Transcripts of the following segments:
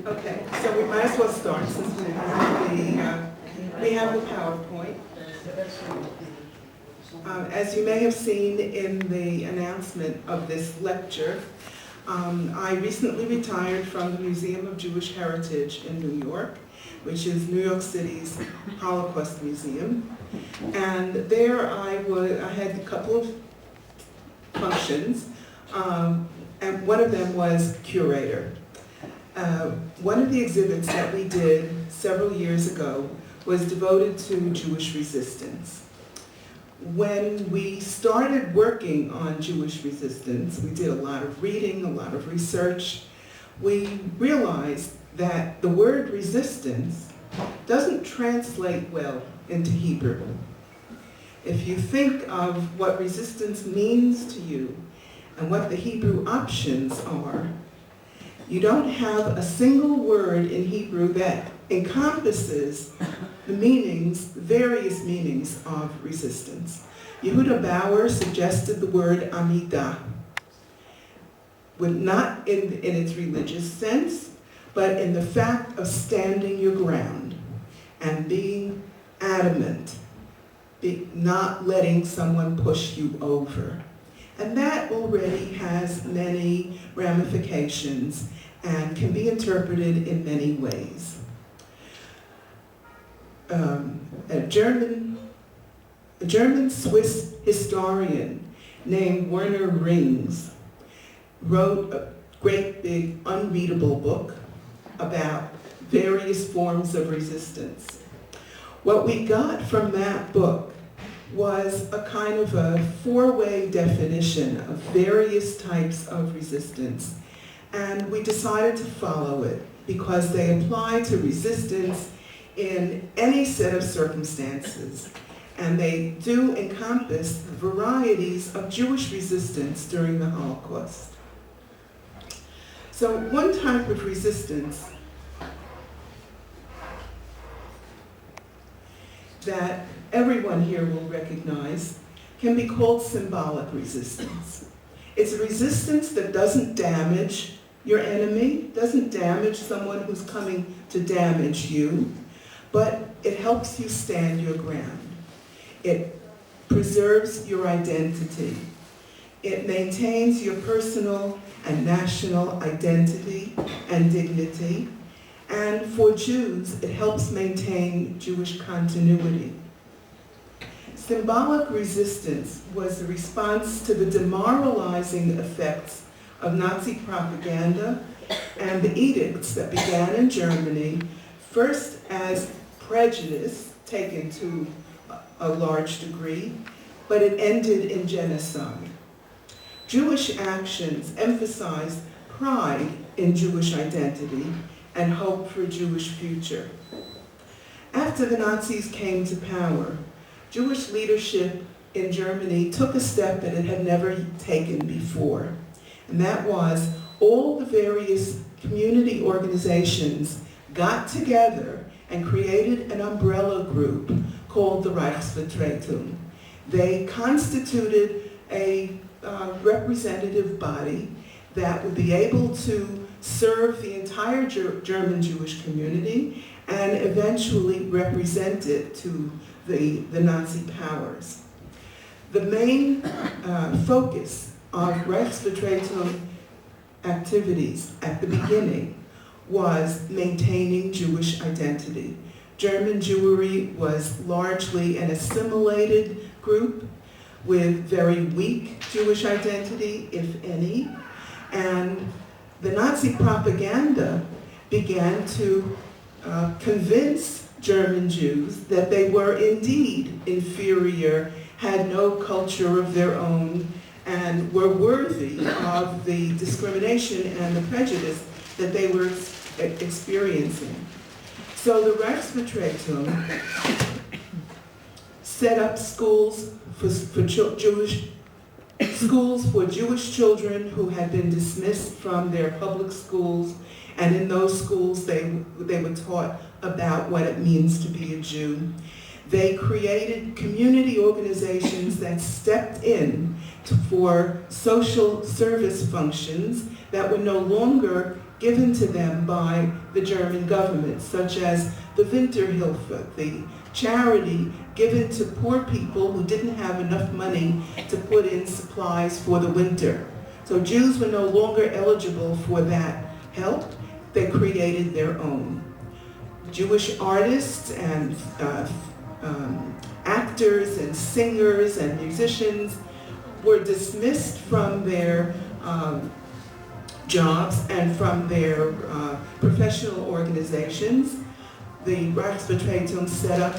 Okay, so we might as well start since we have the PowerPoint. As you may have seen in the announcement of this lecture, I recently retired from the Museum of Jewish Heritage in New York, which is New York City's Holocaust Museum. And there I had a couple of functions, and one of them was curator. One of the exhibits that we did several years ago was devoted to Jewish resistance. When we started working on Jewish resistance, we did a lot of reading, a lot of research. We realized that the word resistance doesn't translate well into Hebrew. If you think of what resistance means to you and what the Hebrew options are, you don't have a single word in Hebrew that encompasses the meanings, various meanings of resistance. Yehuda Bauer suggested the word amidah, not in its religious sense, but in the fact of standing your ground and being adamant, not letting someone push you over. And that already has many ramifications and can be interpreted in many ways. A German-Swiss historian named Werner Rings wrote a great big unreadable book about various forms of resistance. What we got from that book was a kind of a four-way definition of various types of resistance. And we decided to follow it because they apply to resistance in any set of circumstances. And they do encompass the varieties of Jewish resistance during the Holocaust. So one type of resistance that everyone here will recognize can be called symbolic resistance. It's a resistance that doesn't damage your enemy, doesn't damage someone who's coming to damage you, but it helps you stand your ground. It preserves your identity. It maintains your personal and national identity and dignity. And for Jews, it helps maintain Jewish continuity. Symbolic resistance was a response to the demoralizing effects of Nazi propaganda and the edicts that began in Germany, first as prejudice taken to a large degree, but it ended in genocide. Jewish actions emphasized pride in Jewish identity and hope for a Jewish future. After the Nazis came to power, Jewish leadership in Germany took a step that it had never taken before, and that was all the various community organizations got together and created an umbrella group called the Reichsvertretung. They constituted a representative body that would be able to serve the entire German Jewish community and eventually represent it to the Nazi powers. The main focus of Reichsvertretung activities at the beginning was maintaining Jewish identity. German Jewry was largely an assimilated group with very weak Jewish identity, if any, and the Nazi propaganda began to convince German Jews that they were indeed inferior, had no culture of their own, and were worthy of the discrimination and the prejudice that they were experiencing. So the Reichsvertretung set up schools for Jewish children who had been dismissed from their public schools, and in those schools they were taught about what it means to be a Jew. They created community organizations that stepped in for social service functions that were no longer given to them by the German government, such as the Winterhilfe, the charity given to poor people who didn't have enough money to put in supplies for the winter. So Jews were no longer eligible for that help. They created their own. Jewish artists and actors and singers and musicians were dismissed from their jobs and from their professional organizations. The Reichsvertretung set up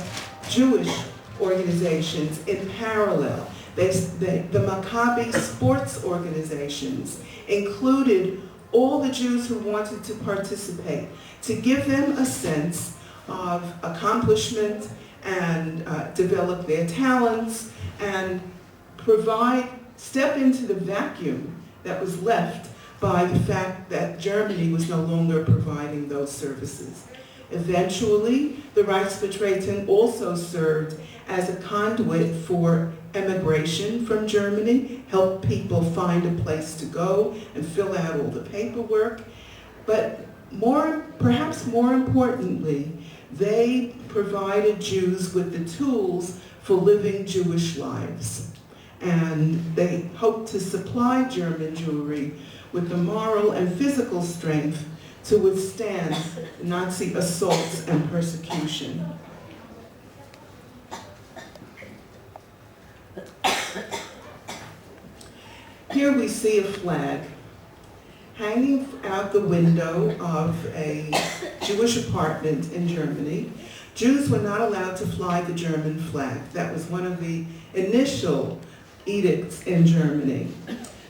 Jewish organizations in parallel. The Maccabi sports organizations included all the Jews who wanted to participate, to give them a sense of accomplishment and develop their talents and step into the vacuum that was left by the fact that Germany was no longer providing those services. Eventually, the Reichsvertretung also served as a conduit for emigration from Germany, helped people find a place to go and fill out all the paperwork. But perhaps more importantly, they provided Jews with the tools for living Jewish lives. And they hoped to supply German Jewry with the moral and physical strength to withstand Nazi assaults and persecution. Here we see a flag hanging out the window of a Jewish apartment in Germany. Jews were not allowed to fly the German flag. That was one of the initial edicts in Germany.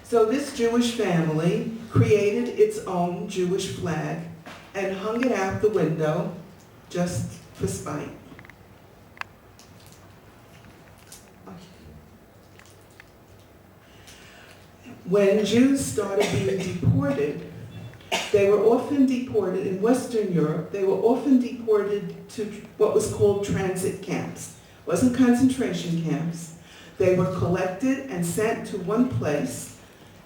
So this Jewish family created its own Jewish flag and hung it out the window just for spite. When Jews started being deported, they were often deported in Western Europe. They were often deported to what was called transit camps. It wasn't concentration camps. They were collected and sent to one place,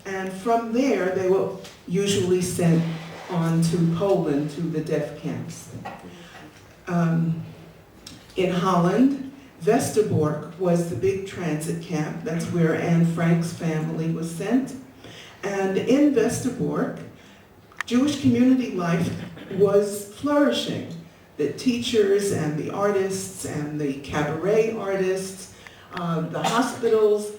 and from there they were usually sent on to Poland to the death camps. In Holland, Westerbork was the big transit camp. That's where Anne Frank's family was sent. And in Westerbork, Jewish community life was flourishing. The teachers and the artists and the cabaret artists, the hospitals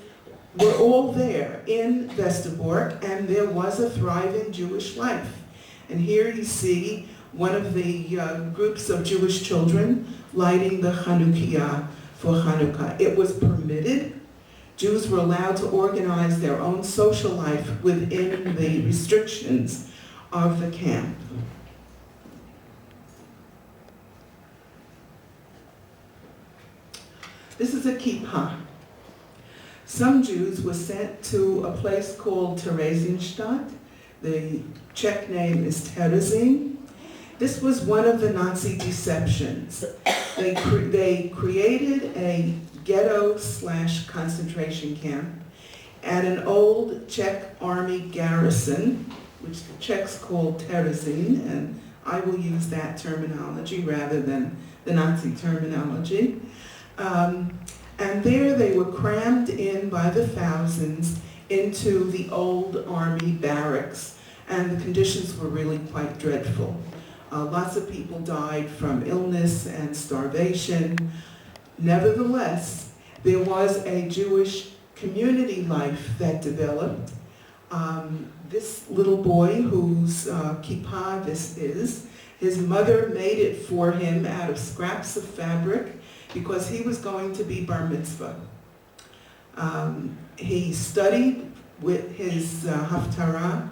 were all there in Westerbork, and there was a thriving Jewish life. And here you see one of the groups of Jewish children lighting the Chanukiah for Hanukkah. It was permitted. Jews were allowed to organize their own social life within the restrictions of the camp. This is a kippah. Some Jews were sent to a place called Theresienstadt. The Czech name is Terezin. This was one of the Nazi deceptions. They created a ghetto/concentration camp at an old Czech army garrison, which the Czechs called Terezin, and I will use that terminology rather than the Nazi terminology. And there they were crammed in by the thousands into the old army barracks, and the conditions were really quite dreadful. Lots of people died from illness and starvation. Nevertheless, there was a Jewish community life that developed. This little boy whose kippah this is, his mother made it for him out of scraps of fabric because he was going to be bar mitzvah. He studied with his haftarah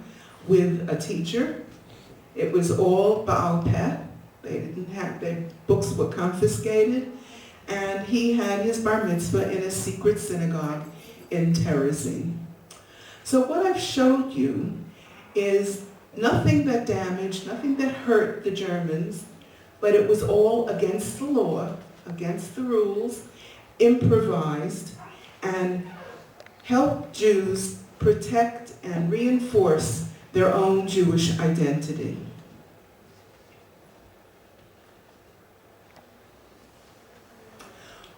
with a teacher. It was all Baal Peh. They didn't have, their books were confiscated. And he had his bar mitzvah in a secret synagogue in Terezin. So what I've showed you is nothing that damaged, nothing that hurt the Germans, but it was all against the law, against the rules, improvised, and helped Jews protect and reinforce their own Jewish identity.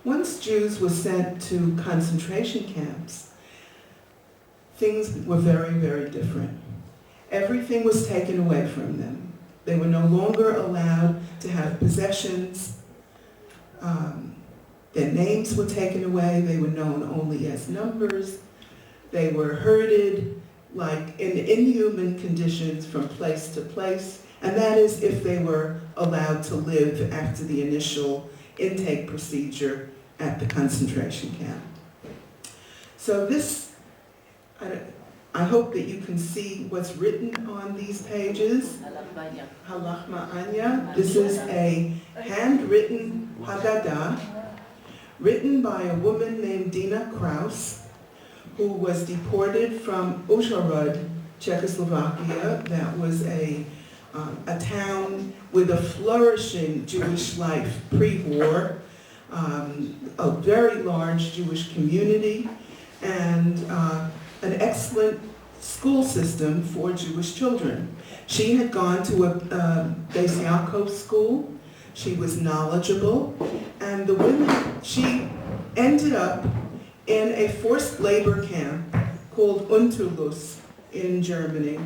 Once Jews were sent to concentration camps, things were very, very different. Everything was taken away from them. They were no longer allowed to have possessions. Their names were taken away. They were known only as numbers. They were herded like in inhuman conditions from place to place, and that is if they were allowed to live after the initial intake procedure at the concentration camp. So this, I hope that you can see what's written on these pages. Halach Ma'anya. This is a handwritten Haggadah written by a woman named Dina Kraus, who was deported from Uzhhorod, Czechoslovakia. That was a town with a flourishing Jewish life pre-war, a very large Jewish community, and an excellent school system for Jewish children. She had gone to a Beis Yaakov school. She was knowledgeable, and the women, she ended up in a forced labor camp called Unterlus in Germany.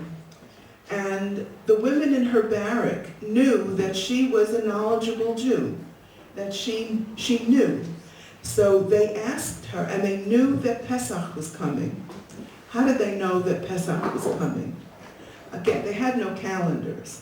And the women in her barrack knew that she was a knowledgeable Jew, that she knew. So they asked her, and they knew that Pesach was coming. How did they know that Pesach was coming? Again, they had no calendars.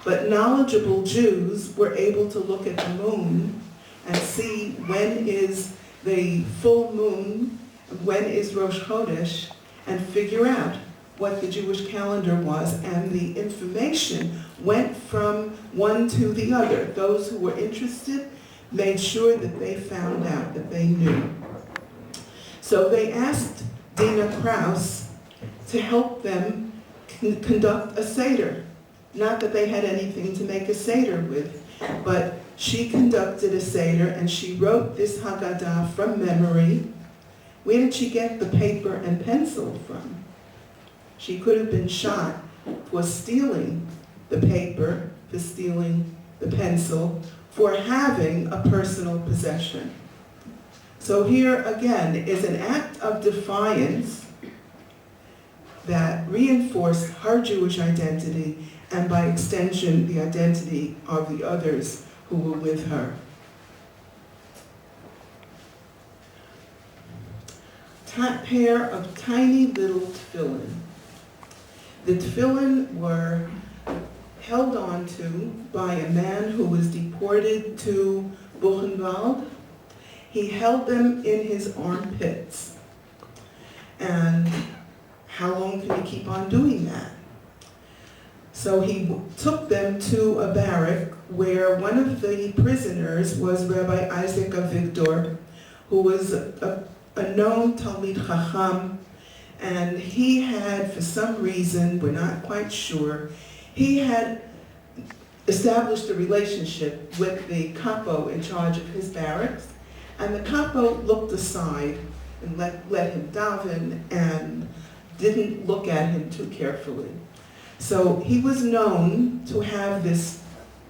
But knowledgeable Jews were able to look at the moon and see when is the full moon, when is Rosh Chodesh, and figure out what the Jewish calendar was, and the information went from one to the other. Those who were interested made sure that they found out, that they knew. So they asked Dina Kraus to help them conduct a Seder. Not that they had anything to make a Seder with, but she conducted a Seder and she wrote this Haggadah from memory. Where did she get the paper and pencil from? She could have been shot for stealing the paper, for stealing the pencil, for having a personal possession. So here again is an act of defiance that reinforced her Jewish identity and by extension the identity of the others who were with her. Pair of tiny little tefillin. The tefillin were held on to by a man who was deported to Buchenwald. He held them in his armpits. And how long can you keep on doing that? So he took them to a barrack where one of the prisoners was Rabbi Isaac Avigdor, who was a known Talmid Chacham, and he had, for some reason, we're not quite sure, he had established a relationship with the capo in charge of his barracks, and the capo looked aside and let him daven and didn't look at him too carefully. So he was known to have this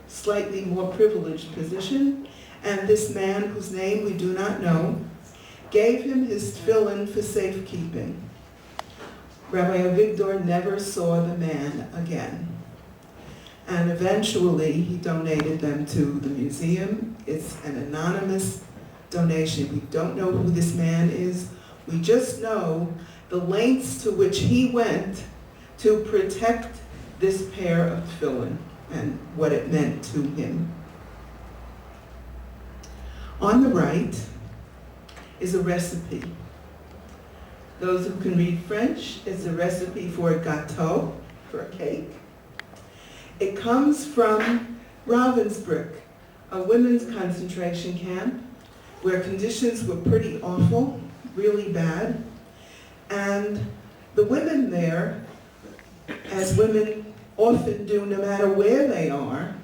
slightly more privileged position, and this man, whose name we do not know, gave him his tefillin for safekeeping. Rabbi Avigdor never saw the man again. And eventually he donated them to the museum. It's an anonymous donation. We don't know who this man is. We just know the lengths to which he went to protect this pair of tefillin and what it meant to him. On the right is a recipe. Those who can read French, it's a recipe for a gâteau, for a cake. It comes from Ravensbrück, a women's concentration camp where conditions were pretty awful, really bad. And the women there, as women often do no matter where they are,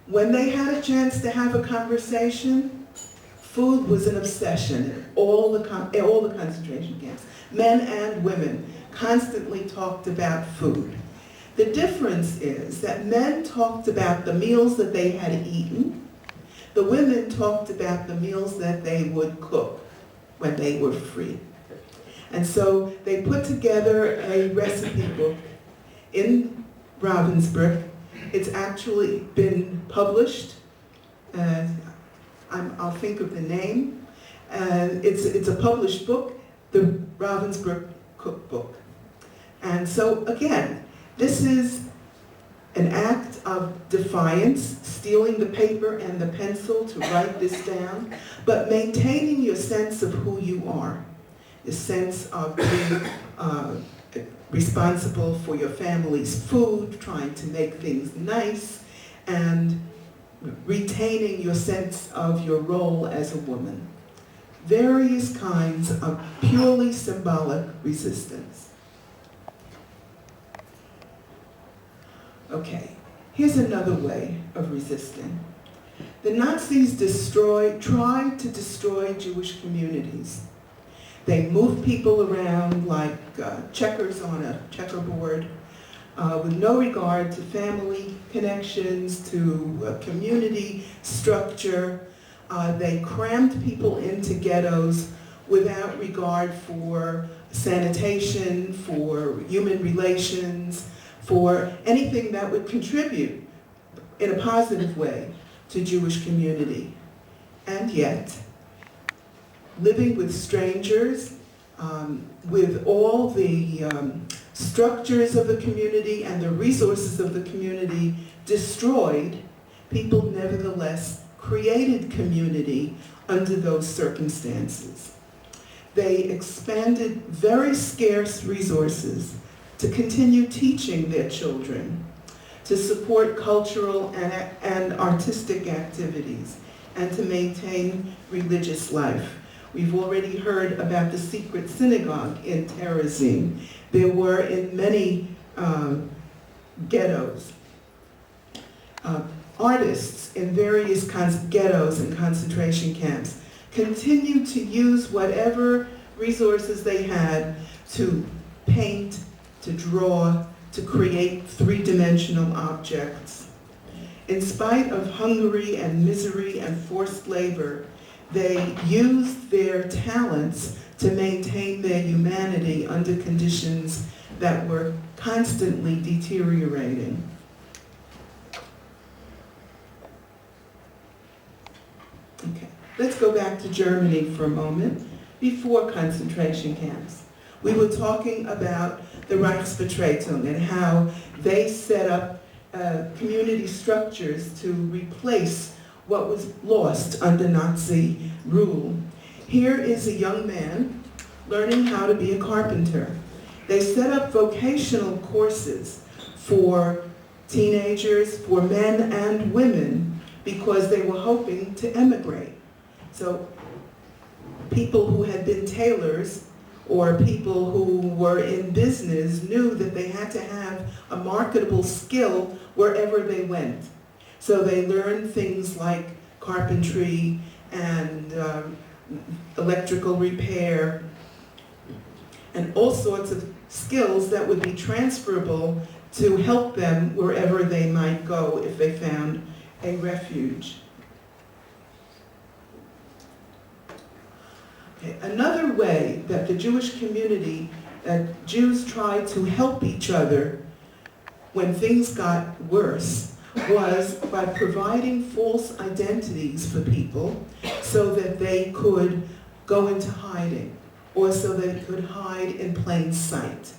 when they had a chance to have a conversation, food was an obsession in all the concentration camps. Men and women constantly talked about food. The difference is that men talked about the meals that they had eaten. The women talked about the meals that they would cook when they were free. And so they put together a recipe book in Ravensbrück. It's actually been published. I'll think of the name. It's a published book, the Ravensbrück Cookbook. And so again, this is an act of defiance, stealing the paper and the pencil to write this down, but maintaining your sense of who you are, the sense of being responsible for your family's food, trying to make things nice, and retaining your sense of your role as a woman. Various kinds of purely symbolic resistance. Okay, here's another way of resisting. The Nazis tried to destroy Jewish communities. They moved people around like checkers on a checkerboard, with no regard to family connections, to community structure. They crammed people into ghettos without regard for sanitation, for human relations, for anything that would contribute in a positive way to Jewish community. And yet, living with strangers, with all the structures of the community and the resources of the community destroyed, people nevertheless created community under those circumstances. They expanded very scarce resources to continue teaching their children, to support cultural and artistic activities, and to maintain religious life. We've already heard about the secret synagogue in Terezin. There were in many ghettos. Artists in various kinds of ghettos and concentration camps continued to use whatever resources they had to paint, to draw, to create three-dimensional objects. In spite of hunger and misery and forced labor, they used their talents to maintain their humanity under conditions that were constantly deteriorating. Okay, let's go back to Germany for a moment, before concentration camps. We were talking about the Reichsvertretung and how they set up community structures to replace what was lost under Nazi rule. Here is a young man learning how to be a carpenter. They set up vocational courses for teenagers, for men and women, because they were hoping to emigrate. So people who had been tailors or people who were in business knew that they had to have a marketable skill wherever they went. So they learned things like carpentry and electrical repair and all sorts of skills that would be transferable to help them wherever they might go if they found a refuge. Okay. Another way that the Jewish community, Jews tried to help each other when things got worse, was by providing false identities for people so that they could go into hiding, or so they could hide in plain sight.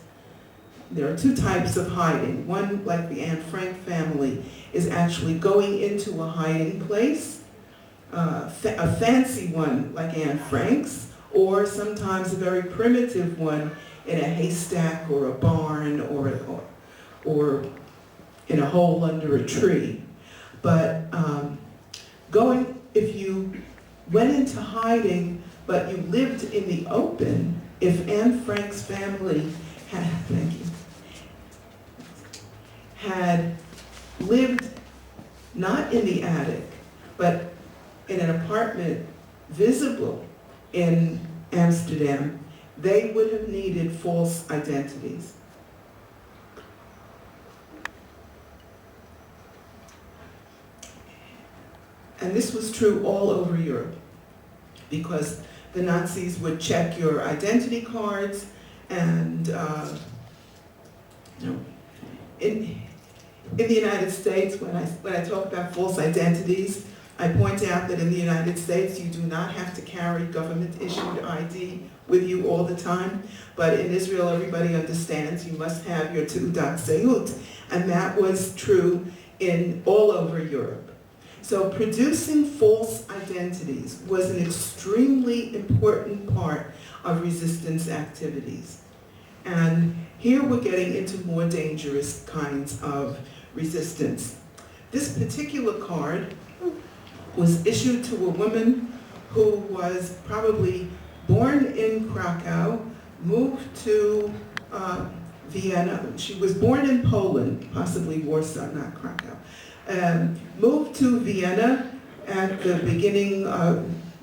There are two types of hiding. One, like the Anne Frank family, is actually going into a hiding place, a fancy one like Anne Frank's, or sometimes a very primitive one in a haystack or a barn or in a hole under a tree. But if you went into hiding but you lived in the open, if Anne Frank's family had lived not in the attic, but in an apartment visible in Amsterdam, they would have needed false identities. And this was true all over Europe, because the Nazis would check your identity cards, and in the United States, when I talk about false identities, I point out that in the United States you do not have to carry government-issued ID with you all the time, but in Israel everybody understands you must have your Teudat Zehut, and that was true in all over Europe. So producing false identities was an extremely important part of resistance activities. And here we're getting into more dangerous kinds of resistance. This particular card was issued to a woman who was probably born in Krakow, moved to Vienna. She was born in Poland, possibly Warsaw, not Krakow. Moved to Vienna at the beginning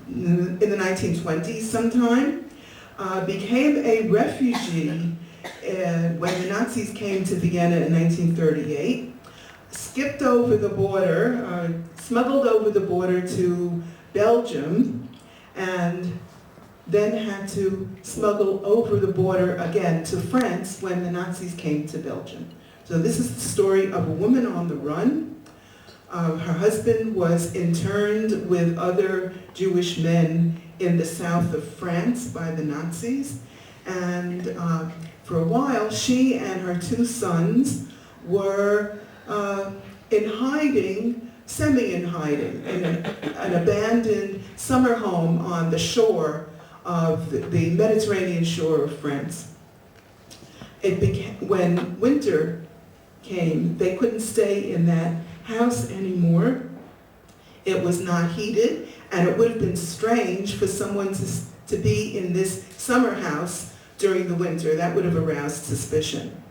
in the 1920s sometime, became a refugee when the Nazis came to Vienna in 1938, skipped over the border, smuggled over the border to Belgium, and then had to smuggle over the border again to France when the Nazis came to Belgium. So this is the story of a woman on the run. Her husband was interned with other Jewish men in the south of France by the Nazis, and for a while she and her two sons were in hiding, semi-in hiding, in an abandoned summer home on the shore of the Mediterranean shore of France. When winter came, they couldn't stay in that house anymore. It was not heated, and it would have been strange for someone to be in this summer house during the winter. That would have aroused suspicion.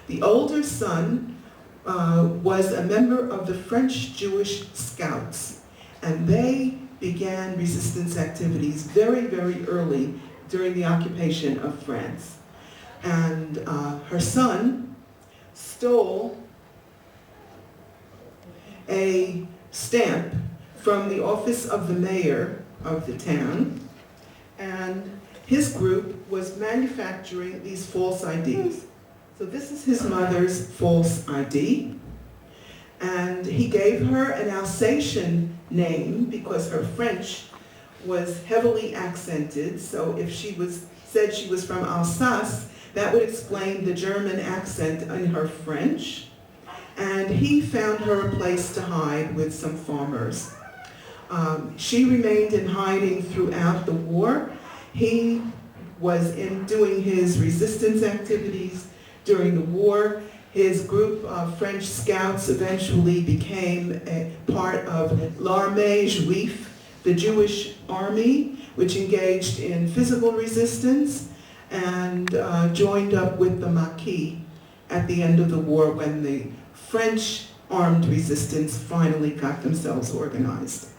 The older son was a member of the French Jewish Scouts, and they began resistance activities very, very early during the occupation of France. And her son stole a stamp from the office of the mayor of the town, and his group was manufacturing these false IDs. So this is his mother's false ID, and he gave her an Alsatian name because her French was heavily accented, so if she said she was from Alsace, that would explain the German accent in her French. And he found her a place to hide with some farmers. She remained in hiding throughout the war. He was doing his resistance activities during the war. His group of French scouts eventually became a part of l'Armée Juive, the Jewish army, which engaged in physical resistance and joined up with the Maquis at the end of the war when the French armed resistance finally got themselves organized.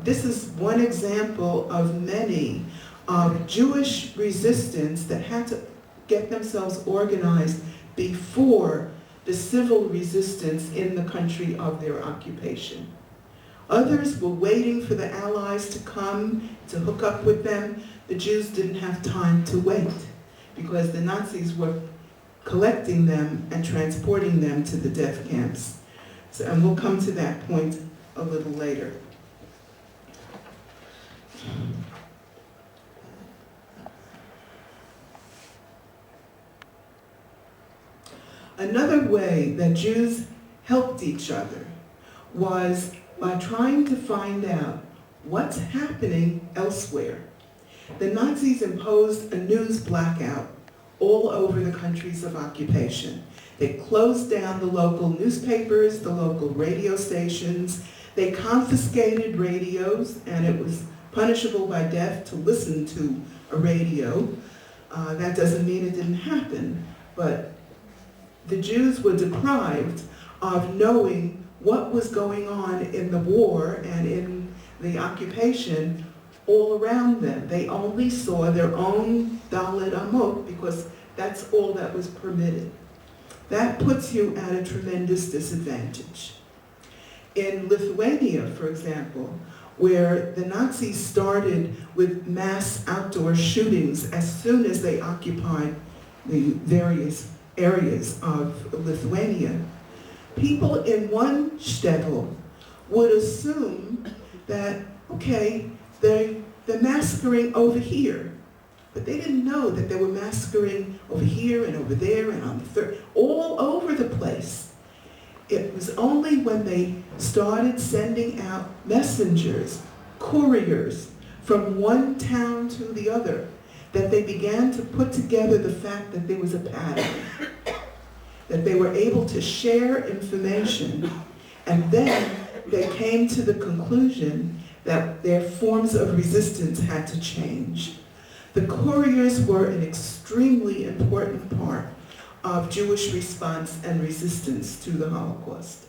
This is one example of many of Jewish resistance that had to get themselves organized before the civil resistance in the country of their occupation. Others were waiting for the Allies to come to hook up with them. The Jews didn't have time to wait because the Nazis were collecting them and transporting them to the death camps. And we'll come to that point a little later. Another way that Jews helped each other was by trying to find out what's happening elsewhere. The Nazis imposed a news blackout all over the countries of occupation. They closed down the local newspapers, the local radio stations. They confiscated radios, and it was punishable by death to listen to a radio. That doesn't mean it didn't happen, but the Jews were deprived of knowing what was going on in the war and in the occupation all around them. They only saw their own Dalet Amot because that's all that was permitted. That puts you at a tremendous disadvantage. In Lithuania, for example, where the Nazis started with mass outdoor shootings as soon as they occupied the various areas of Lithuania, people in one shtetl would assume that, okay, they're massacring over here. But they didn't know that they were massacring over here and over there and on the third, all over the place. It was only when they started sending out messengers, couriers, from one town to the other, that they began to put together the fact that there was a pattern, that they were able to share information, and then they came to the conclusion that their forms of resistance had to change. The couriers were an extremely important part of Jewish response and resistance to the Holocaust.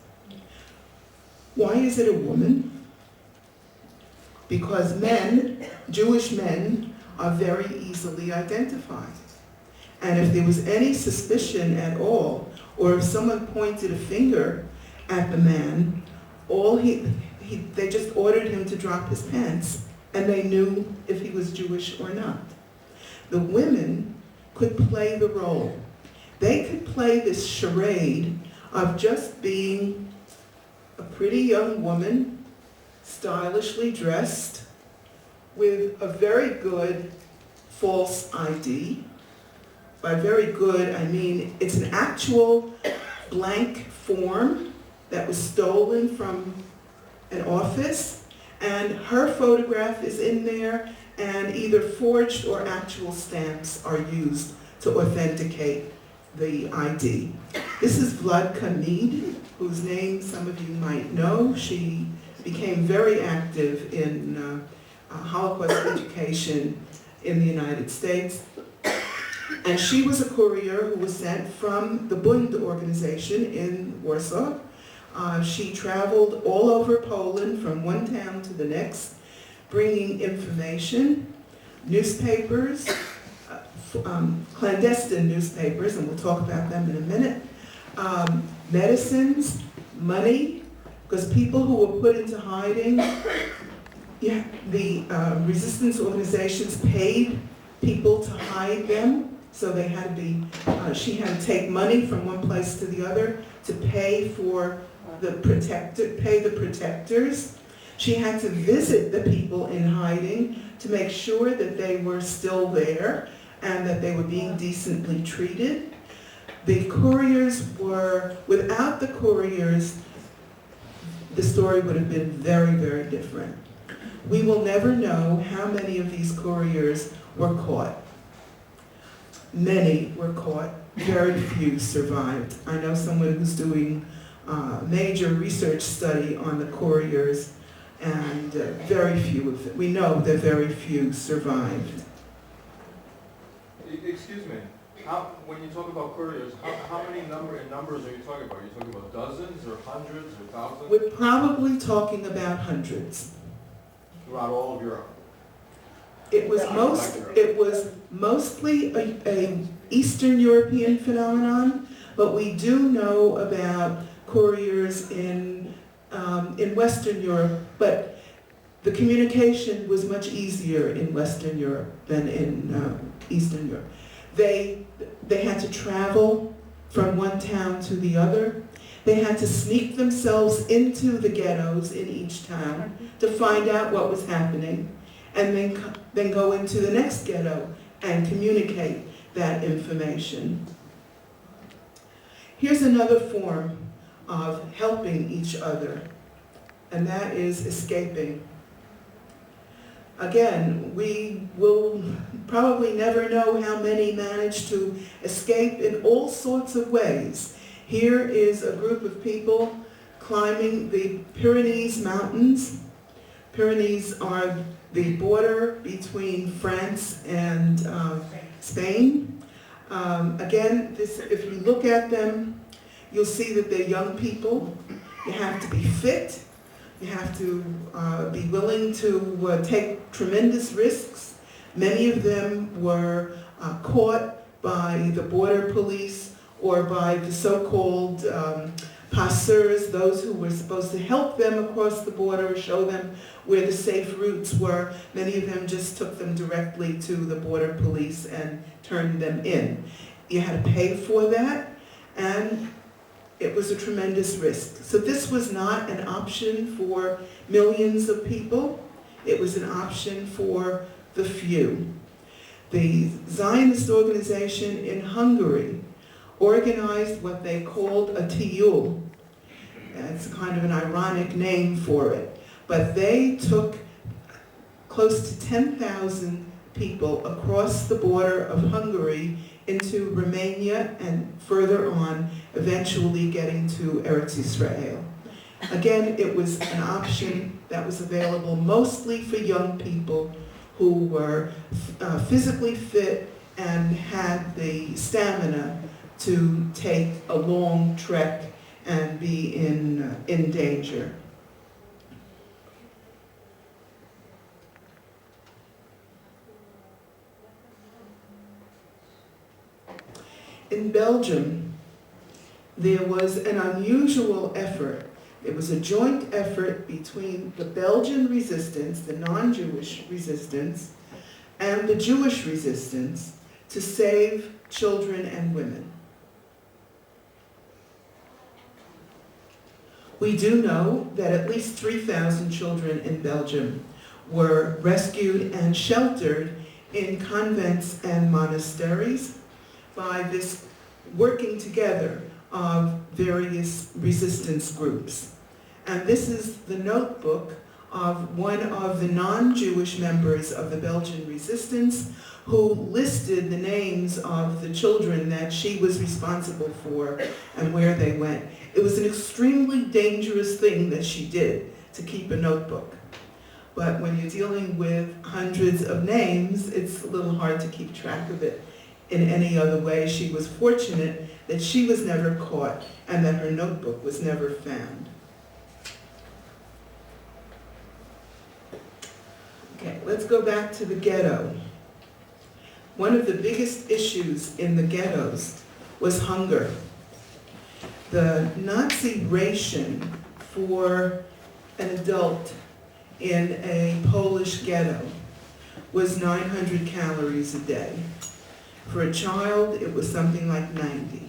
Why is it a woman? Because men, Jewish men, are very easily identified. And if there was any suspicion at all, or if someone pointed a finger at the man, they just ordered him to drop his pants, and they knew if he was Jewish or not. The women could play the role. They could play this charade of just being a pretty young woman, stylishly dressed, with a very good false ID. By very good, I mean it's an actual blank form that was stolen from an office, and her photograph is in there, and either forged or actual stamps are used to authenticate the ID. This is Vladka Mead, whose name some of you might know. She became very active in Holocaust education in the United States. And she was a courier who was sent from the Bund organization in Warsaw. She traveled all over Poland from one town to the next, bringing information, newspapers, clandestine newspapers, and we'll talk about them in a minute, medicines, money, because people who were put into hiding, the resistance organizations paid people to hide them, so they had to be, she had to take money from one place to the other to pay for the protectors. She had to visit the people in hiding to make sure that they were still there and that they were being decently treated. The couriers were, without the couriers, the story would have been very, very different. We will never know how many of these couriers were caught. Many were caught, very few survived. I know someone who's doing a major research study on the couriers, and very few of them, we know that very few survived. Excuse me, when you talk about couriers, how many numbers are you talking about? Are you talking about dozens or hundreds or thousands? We're probably talking about hundreds. Throughout all of Europe? It was mostly a Eastern European phenomenon, but we do know about couriers in Western Europe, but the communication was much easier in Western Europe than in Eastern Europe. They had to travel from one town to the other. They had to sneak themselves into the ghettos in each town to find out what was happening, and then go into the next ghetto and communicate that information. Here's another form of helping each other, and that is escaping. Again, we will probably never know how many managed to escape in all sorts of ways. Here is a group of people climbing the Pyrenees Mountains. Pyrenees are the border between France and Spain. Again, if you look at them, you'll see that they're young people. You have to be fit. You have to be willing to take tremendous risks. Many of them were caught by the border police or by the so-called passeurs, those who were supposed to help them across the border, show them where the safe routes were. Many of them just took them directly to the border police and turned them in. You had to pay for that, and it was a tremendous risk. So this was not an option for millions of people. It was an option for the few. The Zionist organization in Hungary organized what they called a tiyul. It's kind of an ironic name for it. But they took close to 10,000 people across the border of Hungary into Romania and further on, eventually getting to Eretz Israel. Again, it was an option that was available mostly for young people who were physically fit and had the stamina to take a long trek and be in danger. In Belgium, there was an unusual effort. It was a joint effort between the Belgian resistance, the non-Jewish resistance, and the Jewish resistance to save children and women. We do know that at least 3,000 children in Belgium were rescued and sheltered in convents and monasteries by this working together of various resistance groups. And this is the notebook of one of the non-Jewish members of the Belgian resistance who listed the names of the children that she was responsible for and where they went. It was an extremely dangerous thing that she did, to keep a notebook. But when you're dealing with hundreds of names, it's a little hard to keep track of it in any other way. She was fortunate that she was never caught and that her notebook was never found. Okay, let's go back to the ghetto. One of the biggest issues in the ghettos was hunger. The Nazi ration for an adult in a Polish ghetto was 900 calories a day. For a child, it was something like 90.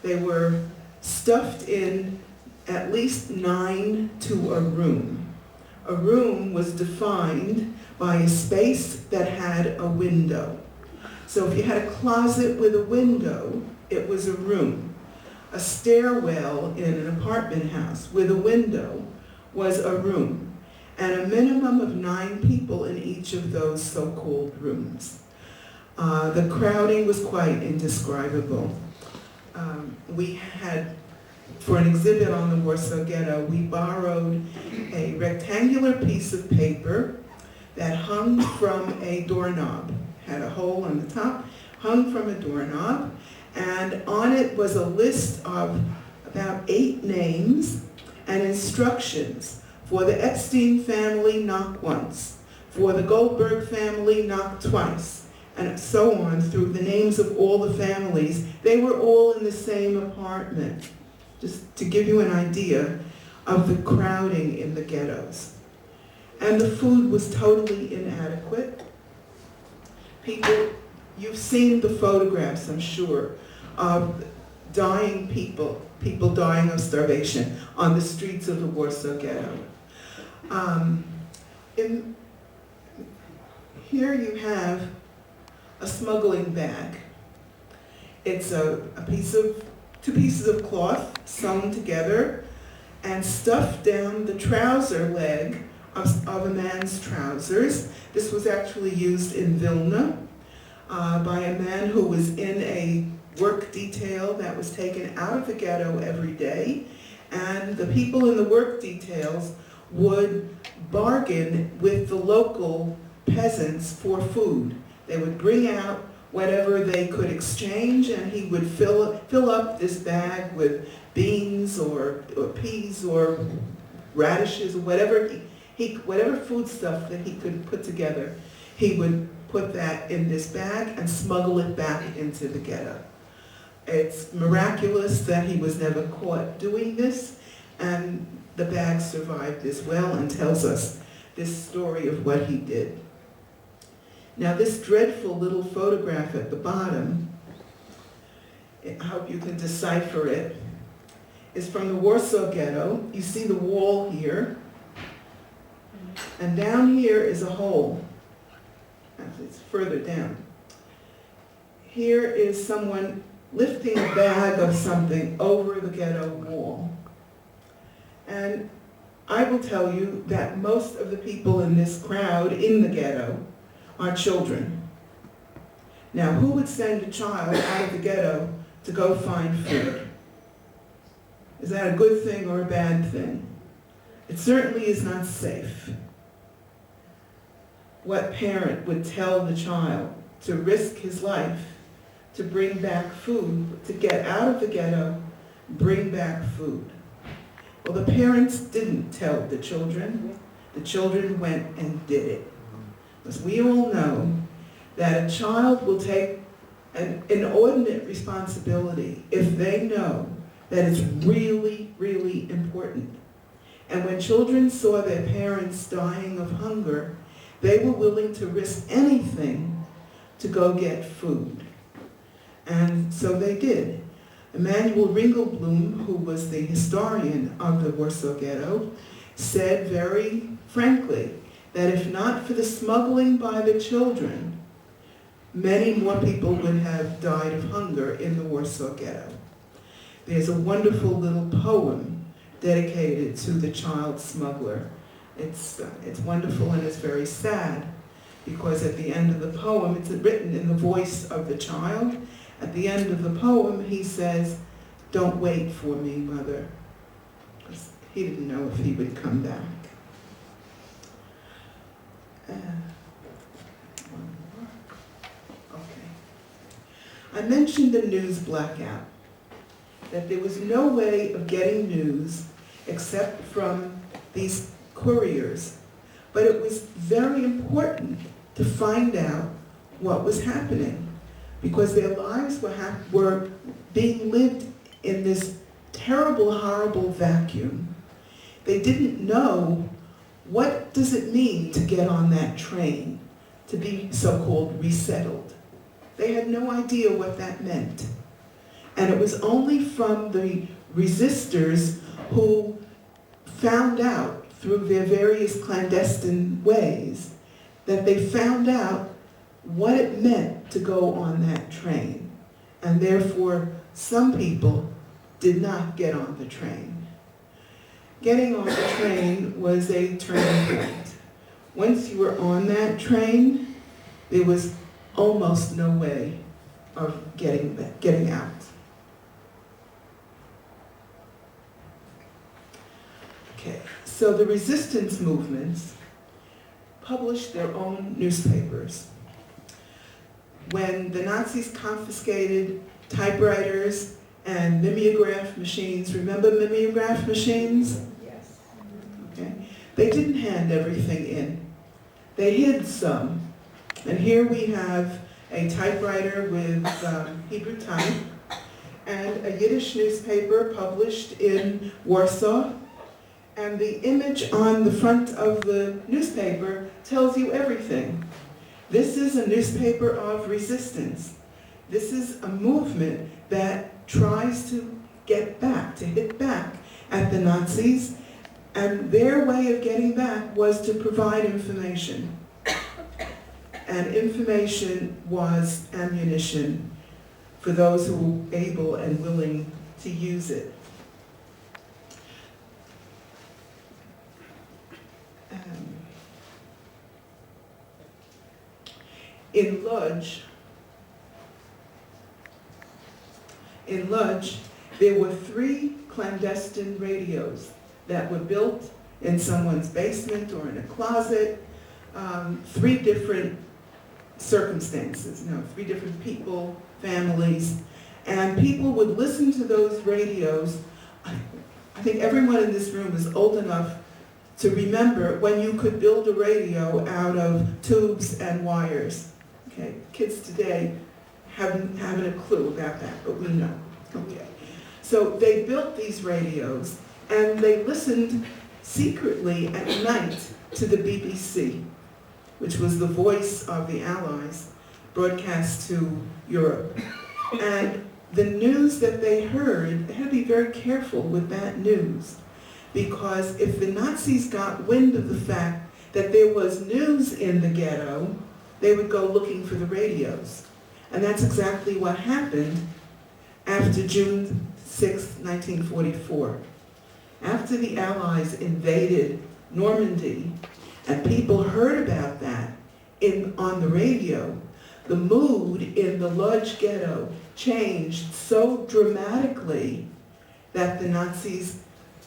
They were stuffed in at least 9 to a room. A room was defined by a space that had a window. So if you had a closet with a window, it was a room. A stairwell in an apartment house with a window was a room, and a minimum of 9 people in each of those so-called rooms. The crowding was quite indescribable. We had, for an exhibit on the Warsaw Ghetto, we borrowed a rectangular piece of paper that hung from a doorknob, had a hole on the top, hung from a doorknob, and on it was a list of about 8 names and instructions. For the Epstein family, knock once. For the Goldberg family, knock twice. And so on through the names of all the families. They were all in the same apartment, just to give you an idea of the crowding in the ghettos. And the food was totally inadequate. People, you've seen the photographs, I'm sure, of dying people dying of starvation on the streets of the Warsaw Ghetto. Here you have a smuggling bag. It's two pieces of cloth sewn together and stuffed down the trouser leg of a man's trousers. This was actually used in Vilna by a man who was in a work detail that was taken out of the ghetto every day, and the people in the work details would bargain with the local peasants for food. They would bring out whatever they could exchange, and he would fill up this bag with beans or peas or radishes or whatever whatever food stuff that he could put together. He would put that in this bag and smuggle it back into the ghetto. It's miraculous that he was never caught doing this, and the bag survived as well and tells us this story of what he did. Now this dreadful little photograph at the bottom, I hope you can decipher it, is from the Warsaw Ghetto. You see the wall here, and down here is a hole. Actually, it's further down. Here is someone lifting a bag of something over the ghetto wall. And I will tell you that most of the people in this crowd in the ghetto are children. Now, who would send a child out of the ghetto to go find food? Is that a good thing or a bad thing? It certainly is not safe. What parent would tell the child to risk his life to bring back food, to get out of the ghetto, bring back food? Well, the parents didn't tell the children. The children went and did it. Because we all know that a child will take an inordinate responsibility if they know that it's really, really important. And when children saw their parents dying of hunger, they were willing to risk anything to go get food. And so they did. Emanuel Ringelblum, who was the historian of the Warsaw Ghetto, said very frankly that if not for the smuggling by the children, many more people would have died of hunger in the Warsaw Ghetto. There's a wonderful little poem dedicated to the child smuggler. It's wonderful and it's very sad, because at the end of the poem, it's written in the voice of the child. At the end of the poem, he says, "Don't wait for me, mother," because he didn't know if he would come back. One more. Okay. I mentioned the news blackout, that there was no way of getting news except from these couriers, but it was very important to find out what was happening, because their lives were being lived in this terrible, horrible vacuum. They didn't know, what does it mean to get on that train, to be so-called resettled? They had no idea what that meant. And it was only from the resistors who found out through their various clandestine ways that they found out what it meant to go on that train. And therefore, some people did not get on the train. Getting on the train was a turning point. Once you were on that train, there was almost no way of getting out. Okay, so the resistance movements published their own newspapers. When the Nazis confiscated typewriters and mimeograph machines, remember mimeograph machines? Yes. Okay. They didn't hand everything in. They hid some. And here we have a typewriter with Hebrew type and a Yiddish newspaper published in Warsaw. And the image on the front of the newspaper tells you everything. This is a newspaper of resistance. This is a movement that tries to get back, to hit back at the Nazis, and their way of getting back was to provide information. And information was ammunition for those who were able and willing to use it. In Lodz, there were 3 clandestine radios that were built in someone's basement or in a closet, 3 different circumstances, 3 different people, families, and people would listen to those radios. I think everyone in this room is old enough to remember when you could build a radio out of tubes and wires. Okay, kids today haven't a clue about that, but we know. Okay. So they built these radios, and they listened secretly at night to the BBC, which was the voice of the Allies, broadcast to Europe. And the news that they heard, they had to be very careful with that news, because if the Nazis got wind of the fact that there was news in the ghetto, they would go looking for the radios. And that's exactly what happened after June 6, 1944. After the Allies invaded Normandy, and people heard about that on the radio, the mood in the Lodz ghetto changed so dramatically that the Nazis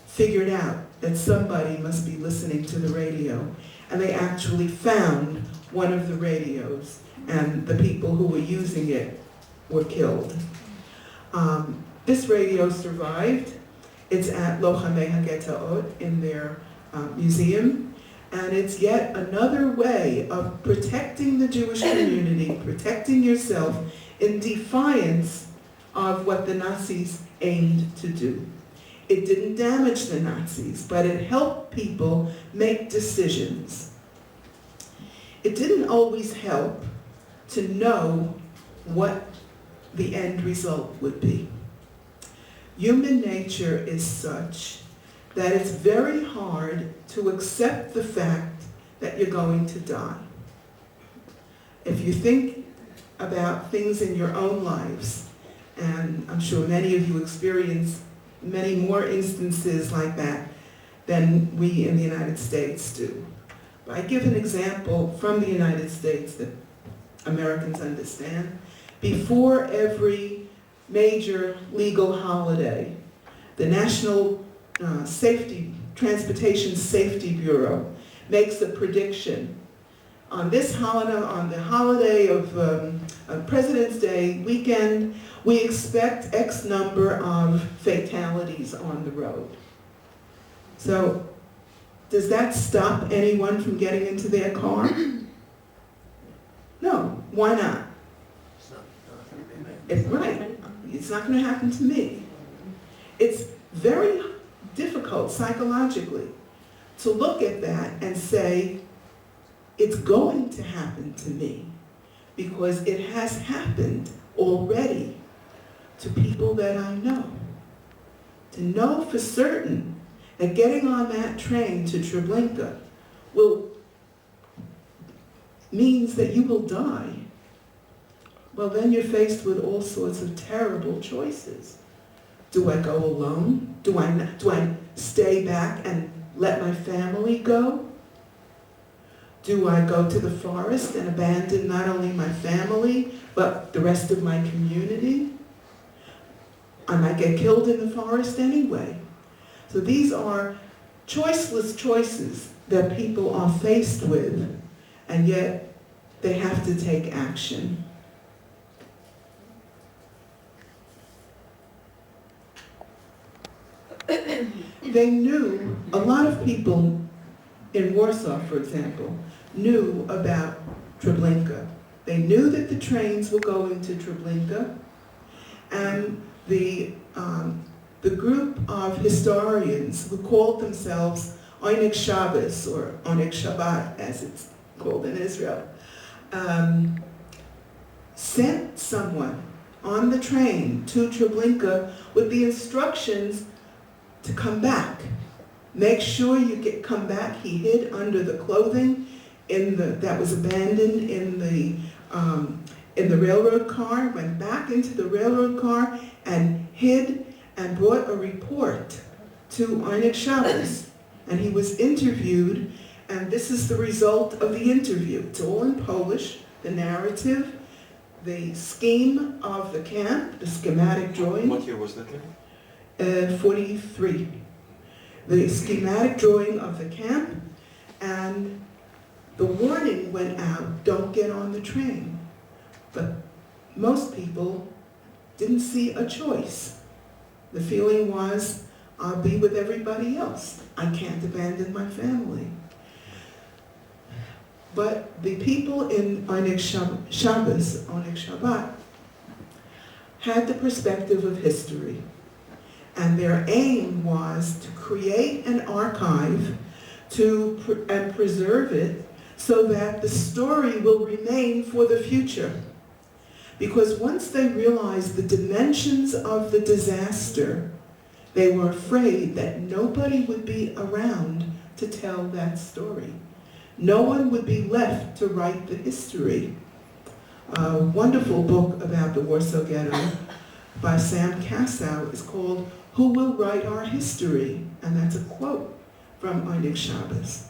figured out that somebody must be listening to the radio. And they actually found one of the radios, and the people who were using it were killed. This radio survived. It's at Lochamei HaGetaot in their museum, and it's yet another way of protecting the Jewish community, protecting yourself in defiance of what the Nazis aimed to do. It didn't damage the Nazis, but it helped people make decisions. It didn't always help to know what the end result would be. Human nature is such that it's very hard to accept the fact that you're going to die. If you think about things in your own lives, and I'm sure many of you experience many more instances like that than we in the United States do. But I give an example from the United States that Americans understand. Before every major legal holiday, the National Transportation Safety Bureau makes a prediction. On this holiday, on the holiday of President's Day weekend, we expect X number of fatalities on the road. So, does that stop anyone from getting into their car? No. Why not? It's right. It's not going to happen to me. It's very difficult psychologically to look at that and say, it's going to happen to me, because it has happened already to people that I know. To know for certain that getting on that train to Treblinka means that you will die, well, then you're faced with all sorts of terrible choices. Do I go alone? Do I stay back and let my family go? Do I go to the forest and abandon not only my family, but the rest of my community? I might get killed in the forest anyway. So these are choiceless choices that people are faced with, and yet they have to take action. They knew, a lot of people in Warsaw, for example, knew about Treblinka. They knew that the trains were going to Treblinka, and the group of historians who called themselves Oneg Shabbos, or Oneg Shabbat, as it's called in Israel, sent someone on the train to Treblinka with the instructions to come back. Make sure you come back. He hid under the clothing that was abandoned in the railroad car, went back into the railroad car and hid and brought a report to Oneg Shabbos. And he was interviewed, and this is the result of the interview. It's all in Polish, the narrative, the scheme of the camp, the schematic drawing. What year was that? 43. The schematic drawing of the camp, and the warning went out, don't get on the train. But most people didn't see a choice. The feeling was, I'll be with everybody else. I can't abandon my family. But the people in Oneg Shabbos, Oneg Shabbat, had the perspective of history. And their aim was to create an archive and preserve it so that the story will remain for the future. Because once they realized the dimensions of the disaster, they were afraid that nobody would be around to tell that story. No one would be left to write the history. A wonderful book about the Warsaw Ghetto by Sam Kassow is called "Who Will Write Our History?" And that's a quote from Einig Shabbos.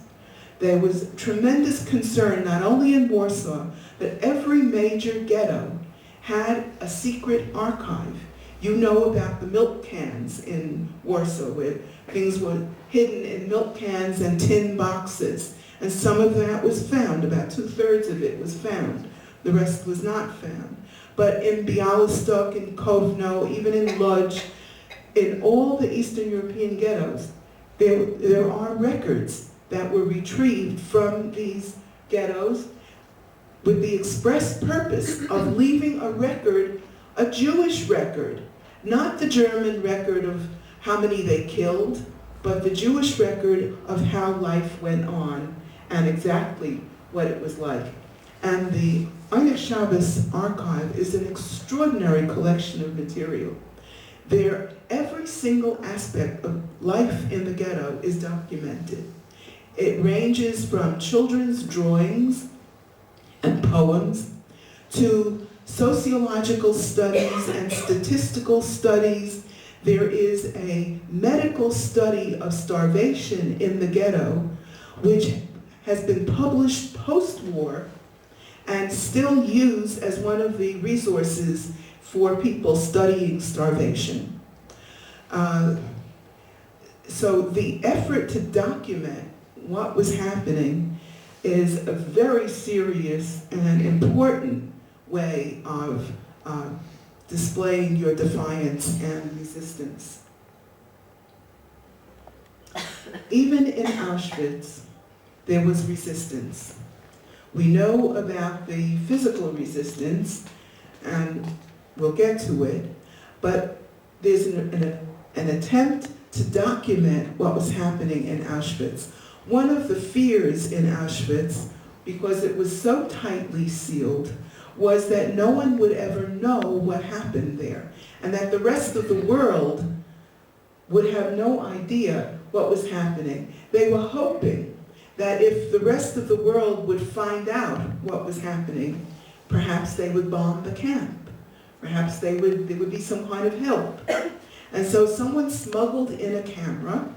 There was tremendous concern, not only in Warsaw, but every major ghetto had a secret archive. You know about the milk cans in Warsaw, where things were hidden in milk cans and tin boxes. And some of that was found, about 2/3 of it was found. The rest was not found. But in Białystok, in Kovno, even in Lodz, in all the Eastern European ghettos, there are records that were retrieved from these ghettos with the express purpose of leaving a record, a Jewish record, not the German record of how many they killed, but the Jewish record of how life went on and exactly what it was like. And the Einig Shabbos archive is an extraordinary collection of material. There, every single aspect of life in the ghetto is documented. It ranges from children's drawings and poems to sociological studies and statistical studies. There is a medical study of starvation in the ghetto, which has been published post-war and still used as one of the resources for people studying starvation. So the effort to document what was happening is a very serious and important way of displaying your defiance and resistance. Even in Auschwitz, there was resistance. We know about the physical resistance, and we'll get to it, but there's an attempt to document what was happening in Auschwitz. One of the fears in Auschwitz, because it was so tightly sealed, was that no one would ever know what happened there, and that the rest of the world would have no idea what was happening. They were hoping that if the rest of the world would find out what was happening, perhaps they would bomb the camp. Perhaps there would be some kind of help. And so someone smuggled in a camera,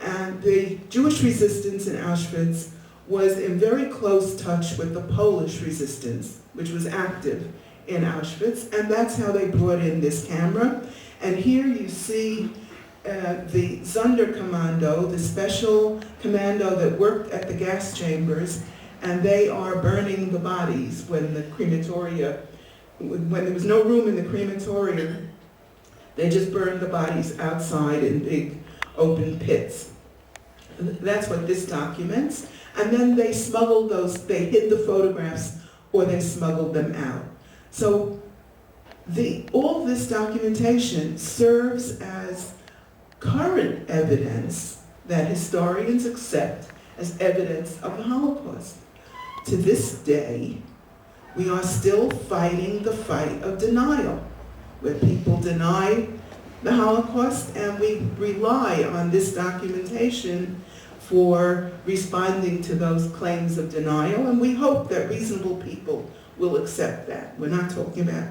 and the Jewish resistance in Auschwitz was in very close touch with the Polish resistance, which was active in Auschwitz, and that's how they brought in this camera. And here you see the Sonderkommando, the special commando that worked at the gas chambers, and they are burning the bodies when the crematoria, when there was no room in the crematorium, they just burned the bodies outside in big open pits. That's what this documents. And then they smuggled those, they hid the photographs or they smuggled them out. So all this documentation serves as current evidence that historians accept as evidence of the Holocaust. To this day, we are still fighting the fight of denial, where people deny the Holocaust, and we rely on this documentation for responding to those claims of denial, and we hope that reasonable people will accept that. We're not talking about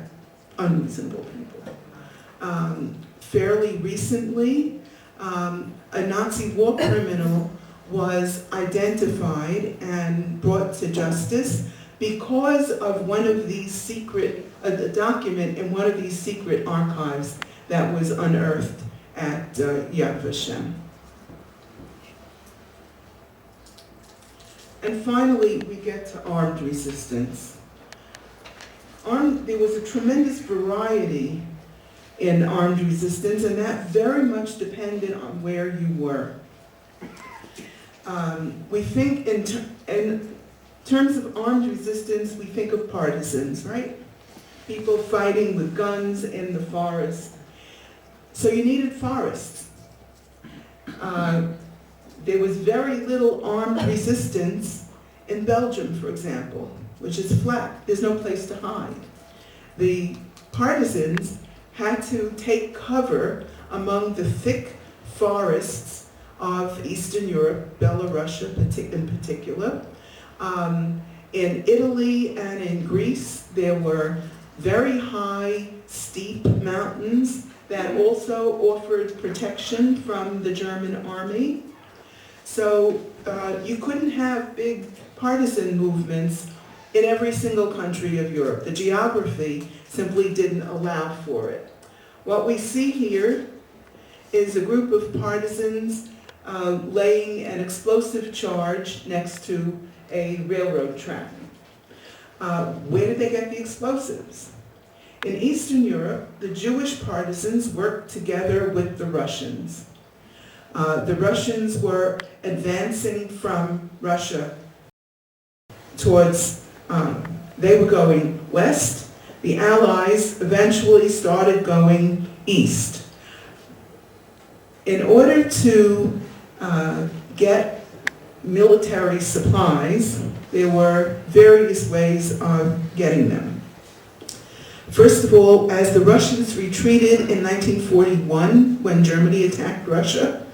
unreasonable people. Fairly recently, a Nazi war criminal was identified and brought to justice because of one of these secret, a document in one of these secret archives that was unearthed at Yad Vashem. And finally, we get to armed resistance. There was a tremendous variety in armed resistance, and that very much depended on where you were. We think in terms of armed resistance, we think of partisans, right? people fighting with guns in the forest. So you needed forests. There was very little armed resistance in Belgium, for example, which is flat. There's no place to hide. The partisans had to take cover among the thick forests of Eastern Europe, Belarusia in particular. In Italy and in Greece, there were very high, steep mountains that also offered protection from the German army. So you couldn't have big partisan movements in every single country of Europe. The geography simply didn't allow for it. What we see here is a group of partisans laying an explosive charge next to a railroad track. Where did they get the explosives? In Eastern Europe, the Jewish partisans worked together with the Russians. The Russians were advancing from Russia towards, they were going west. The Allies eventually started going east. In order to get military supplies, there were various ways of getting them. First of all, as the Russians retreated in 1941, when Germany attacked Russia,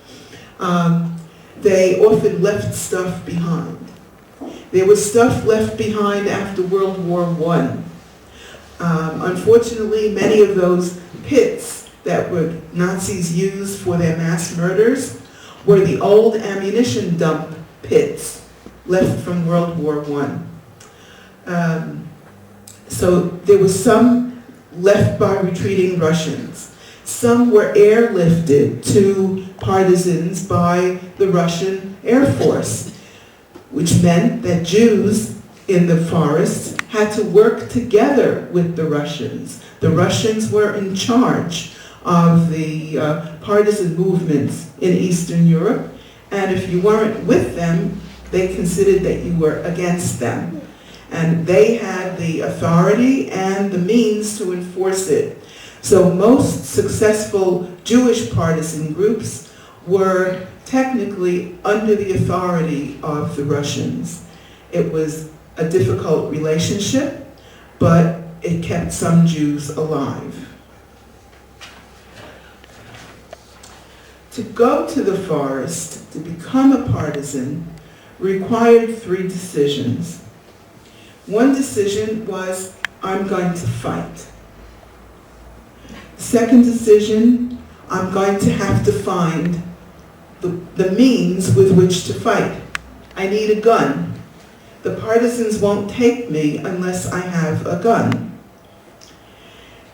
they often left stuff behind. There was stuff left behind after World War I. Unfortunately, many of those pits that were Nazis used for their mass murders were the old ammunition dump pits left from World War I. So there was some left by retreating Russians. Some were airlifted to partisans by the Russian Air Force, which meant that Jews in the forest had to work together with the Russians. The Russians were in charge of the partisan movements in Eastern Europe, and if you weren't with them, they considered that you were against them. And they had the authority and the means to enforce it. So most successful Jewish partisan groups were technically under the authority of the Russians. It was a difficult relationship, but it kept some Jews alive. To go to the forest, to become a partisan, required 3 decisions. One decision was, I'm going to fight. Second decision, I'm going to have to find the means with which to fight. I need a gun. The partisans won't take me unless I have a gun.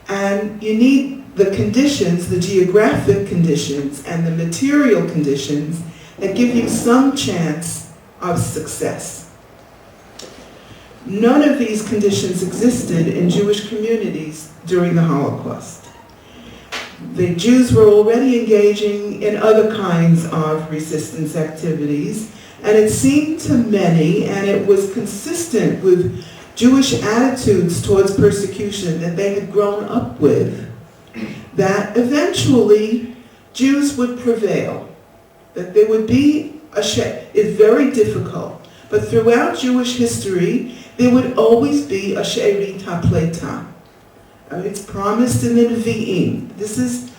And you need the conditions, the geographic conditions and the material conditions that give you some chance of success. None of these conditions existed in Jewish communities during the Holocaust. The Jews were already engaging in other kinds of resistance activities, and it seemed to many, and it was consistent with Jewish attitudes towards persecution that they had grown up with, that eventually Jews would prevail, that there would be it's very difficult, but throughout Jewish history, there would always be a she'erit ha'pleta. It's promised in the Nevi'im. This is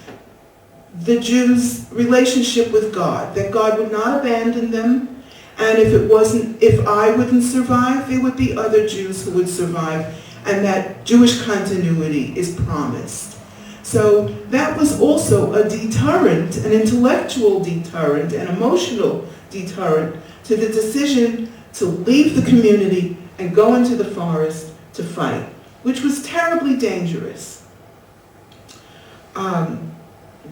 the Jews' relationship with God, that God would not abandon them, and if I wouldn't survive, there would be other Jews who would survive, and that Jewish continuity is promised. So that was also a deterrent, an intellectual deterrent, an emotional deterrent to the decision to leave the community and go into the forest to fight, which was terribly dangerous.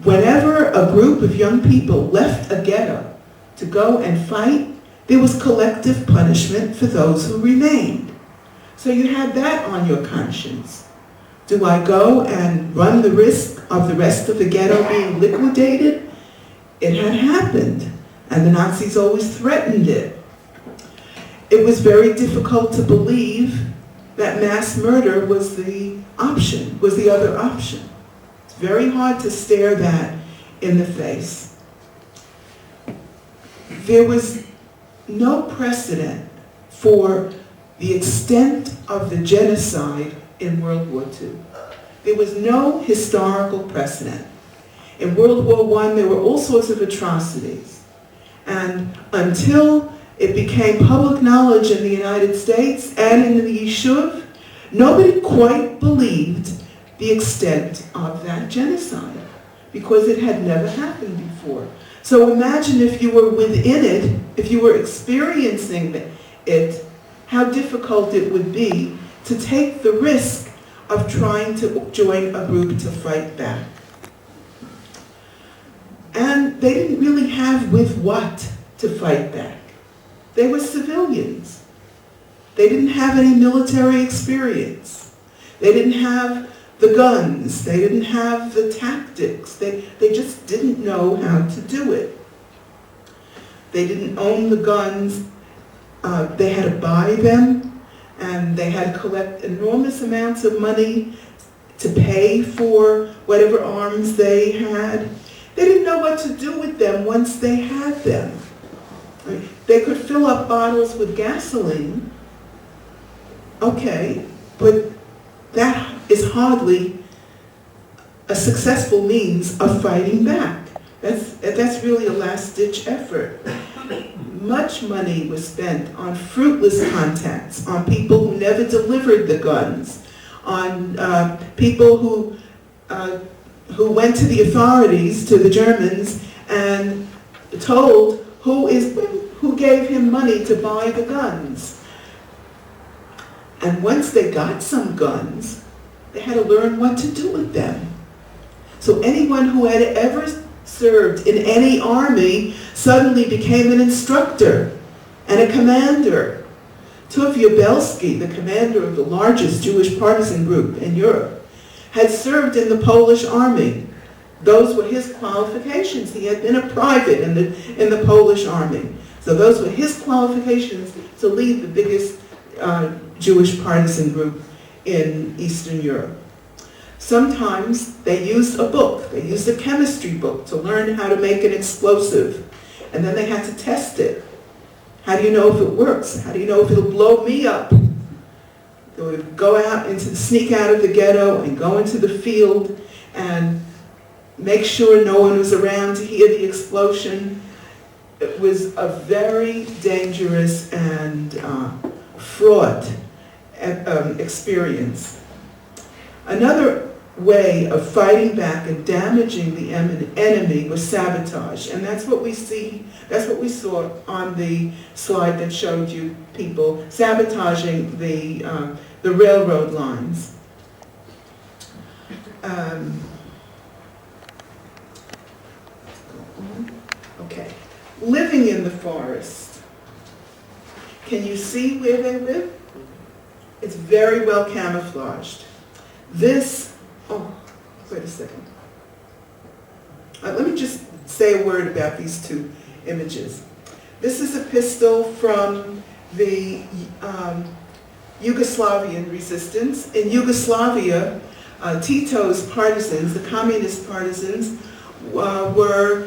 Whenever a group of young people left a ghetto to go and fight, there was collective punishment for those who remained. So you had that on your conscience. Do I go and run the risk of the rest of the ghetto being liquidated? It had happened, and the Nazis always threatened it. It was very difficult to believe that mass murder was the option, was the other option. It's very hard to stare that in the face. There was no precedent for the extent of the genocide in World War II. There was no historical precedent. In World War I, there were all sorts of atrocities. And until it became public knowledge in the United States and in the Yishuv, nobody quite believed the extent of that genocide because it had never happened before. So imagine if you were within it, if you were experiencing it, how difficult it would be to take the risk of trying to join a group to fight back. And they didn't really have with what to fight back. They were civilians. They didn't have any military experience. They didn't have the guns. They didn't have the tactics. They just didn't know how to do it. They didn't own the guns. They had to buy them, and they had to collect enormous amounts of money to pay for whatever arms they had. They didn't know what to do with them once they had them. I mean, they could fill up bottles with gasoline, okay, but that is hardly a successful means of fighting back. That's really a last-ditch effort. Much money was spent on fruitless contacts, on people who never delivered the guns, on people who went to the authorities, to the Germans, and told who gave him money to buy the guns. And once they got some guns, they had to learn what to do with them. So anyone who had ever served in any army suddenly became an instructor and a commander. Tuvia Belsky, the commander of the largest Jewish partisan group in Europe, had served in the Polish army. Those were his qualifications. He had been a private in the Polish army. So those were his qualifications to lead the biggest Jewish partisan group in Eastern Europe. Sometimes they used a book. They used a chemistry book to learn how to make an explosive. And then they had to test it. How do you know if it works? How do you know if it'll blow me up? They would go out sneak out of the ghetto and go into the field and make sure no one was around to hear the explosion. It was a very dangerous and fraught experience. Another way of fighting back and damaging the enemy was sabotage, and that's what we saw on the slide that showed you people sabotaging the railroad lines. Okay, living in the forest. Can you see where they live? It's very well camouflaged. This, oh, wait a second. Let me just say a word about these two images. This is a pistol from the Yugoslavian resistance. In Yugoslavia, Tito's partisans, the communist partisans,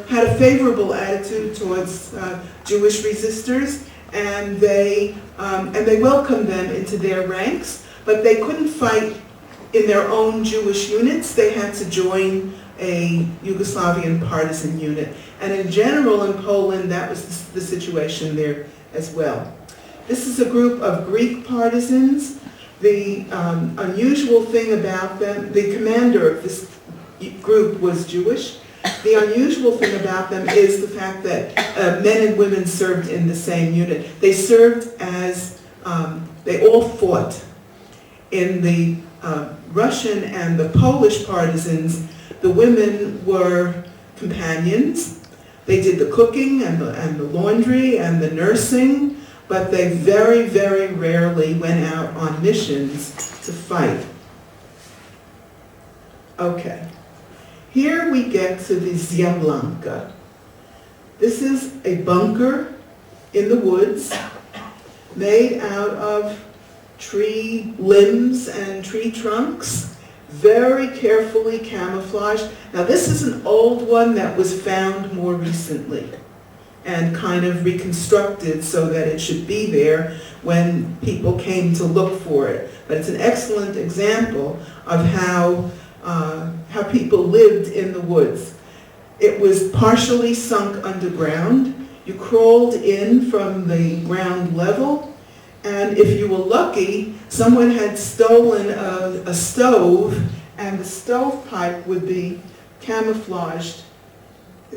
had a favorable attitude towards Jewish resistors, and they welcomed them into their ranks, but they couldn't fight in their own Jewish units. They had to join a Yugoslavian partisan unit. And in general in Poland, that was the situation there as well. This is a group of Greek partisans. The unusual thing about them, the commander of this group was Jewish. The unusual thing about them is the fact that men and women served in the same unit. They served as, they all fought. In the Russian and the Polish partisans, the women were companions. They did the cooking and the laundry and the nursing, but they very, very rarely went out on missions to fight. Okay. Here we get to the Ziemblanka. This is a bunker in the woods made out of tree limbs and tree trunks, very carefully camouflaged. Now this is an old one that was found more recently and kind of reconstructed so that it should be there when people came to look for it. But it's an excellent example of how people lived in the woods. It was partially sunk underground. You crawled in from the ground level, and if you were lucky, someone had stolen a stove, and the stovepipe would be camouflaged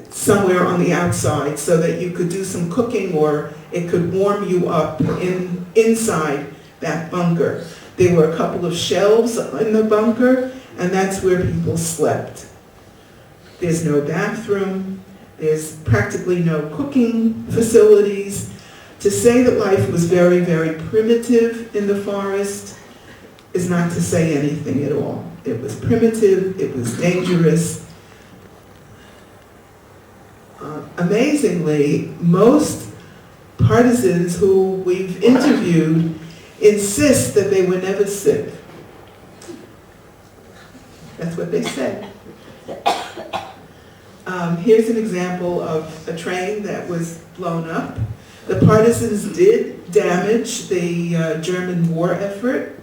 somewhere on the outside so that you could do some cooking, or it could warm you up inside that bunker. There were a couple of shelves in the bunker, and that's where people slept. There's no bathroom, there's practically no cooking facilities. To say that life was very, very primitive in the forest is not to say anything at all. It was primitive, it was dangerous. Amazingly, most partisans who we've interviewed insist that they were never sick. That's what they said. Here's an example of a train that was blown up. The partisans did damage the German war effort.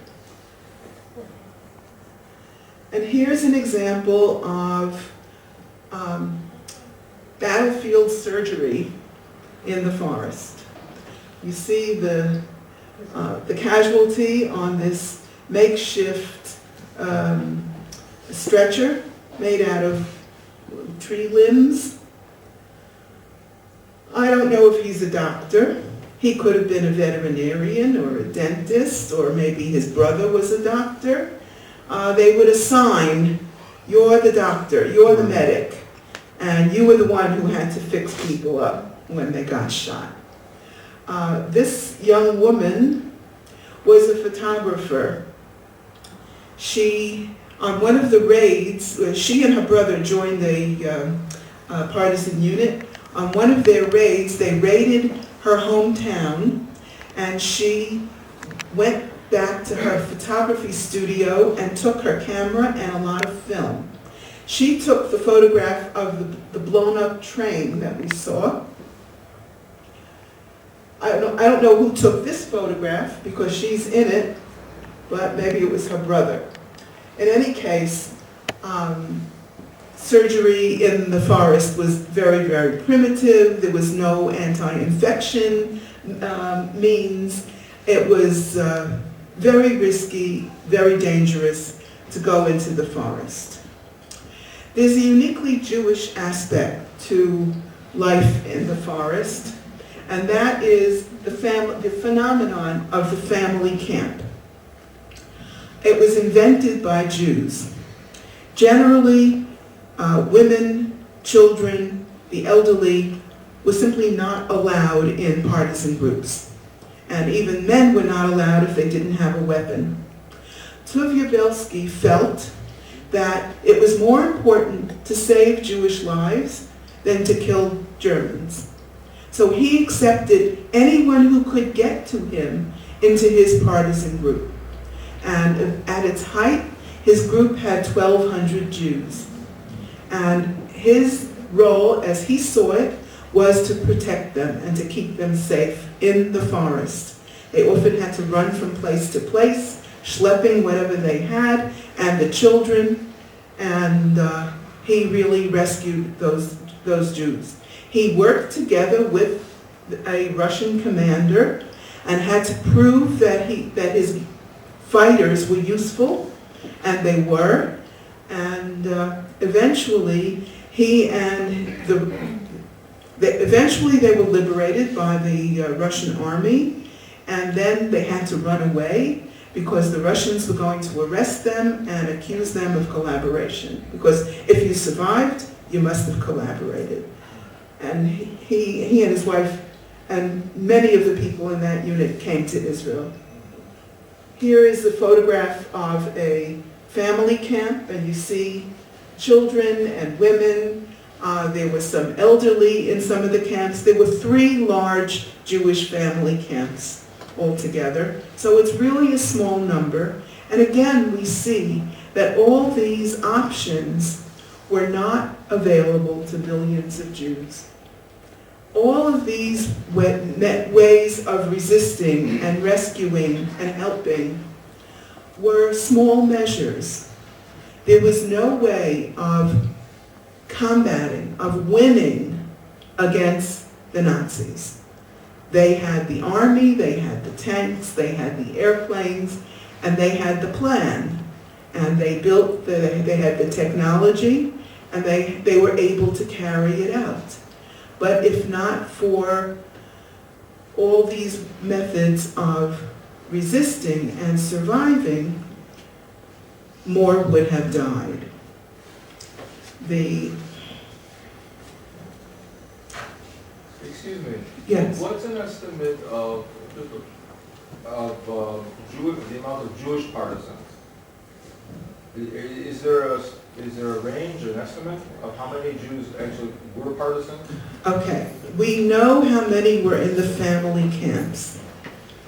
And here's an example of battlefield surgery in the forest. You see the casualty on this makeshift stretcher made out of tree limbs. I don't know if he's a doctor. He could have been a veterinarian or a dentist, or maybe his brother was a doctor. They would assign, you're the doctor, you're the medic, and you were the one who had to fix people up when they got shot. This young woman was a photographer. On one of the raids, she and her brother joined a partisan unit. On one of their raids, they raided her hometown, and she went back to her photography studio and took her camera and a lot of film. She took the photograph of the blown up train that we saw. I don't know who took this photograph because she's in it, but maybe it was her brother. In any case, surgery in the forest was very, very primitive. There was no anti-infection means. It was very risky, very dangerous to go into the forest. There's a uniquely Jewish aspect to life in the forest, and that is the phenomenon of the family camp. It was invented by Jews. Generally, women, children, the elderly were simply not allowed in partisan groups. And even men were not allowed if they didn't have a weapon. Tuvia Belsky felt that it was more important to save Jewish lives than to kill Germans. So he accepted anyone who could get to him into his partisan group. And at its height, his group had 1,200 Jews. And his role, as he saw it, was to protect them and to keep them safe in the forest. They often had to run from place to place, schlepping whatever they had, and the children, and he really rescued those Jews. He worked together with a Russian commander and had to prove that his fighters were useful, and they were, and eventually they were liberated by the Russian army, and then they had to run away because the Russians were going to arrest them and accuse them of collaboration. Because if you survived, you must have collaborated. And he and his wife and many of the people in that unit came to Israel. Here is a photograph of a family camp, and you see children and women. There was some elderly in some of the camps. There were 3 large Jewish family camps altogether. So it's really a small number. And again, we see that all these options were not available to millions of Jews. All of these ways of resisting and rescuing and helping were small measures. There was no way of combating, of winning against the Nazis. They had the army, they had the tanks, they had the airplanes, and they had the plan. And they had the technology, and they were able to carry it out. But if not for all these methods of resisting and surviving, more would have died. Excuse me. Yes. What's an estimate of the amount of Jewish partisans? Is there a range, an estimate of how many Jews actually were partisans? Okay, we know how many were in the family camps,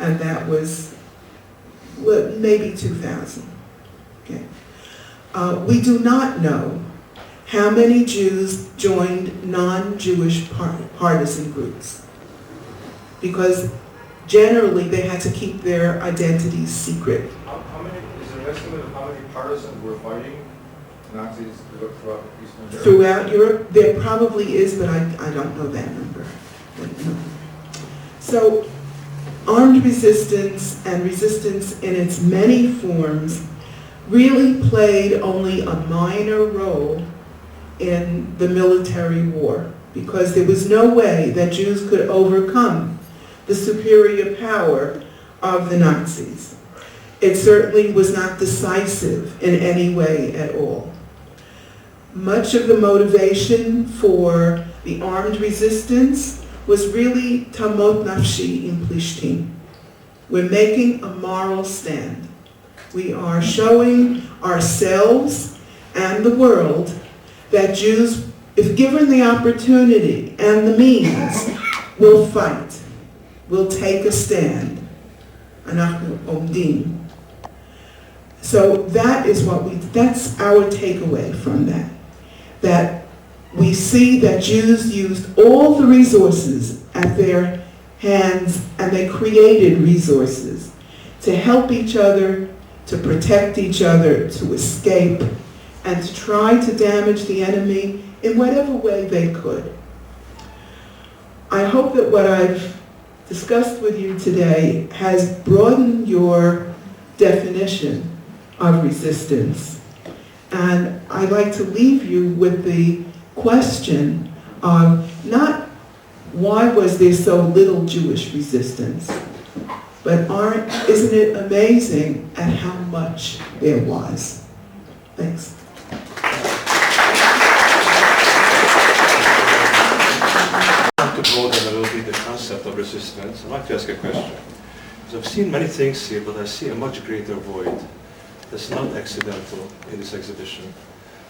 and that was maybe 2,000. Okay. We do not know how many Jews joined non-Jewish partisan groups, because generally they had to keep their identities secret. How many, is there an estimate of how many partisans were fighting Nazis throughout Eastern Europe? Throughout Europe, there probably is, but I don't know that number. So, armed resistance and resistance in its many forms really played only a minor role in the military war, because there was no way that Jews could overcome the superior power of the Nazis. It certainly was not decisive in any way at all. Much of the motivation for the armed resistance was really tamot nafshi in plishtim. We're making a moral stand. We are showing ourselves and the world that Jews, if given the opportunity and the means, will fight, will take a stand. Anachnu omdim. So that is that's our takeaway from that. That we see that Jews used all the resources at their hands, and they created resources to help each other, to protect each other, to escape, and to try to damage the enemy in whatever way they could. I hope that what I've discussed with you today has broadened your definition of resistance. And I'd like to leave you with the question of not why was there so little Jewish resistance, but isn't it amazing at how much there was? Thanks. To broaden a little bit the concept of resistance, I'd like to ask a question. Because I've seen many things here, but I see a much greater void that's not accidental in this exhibition.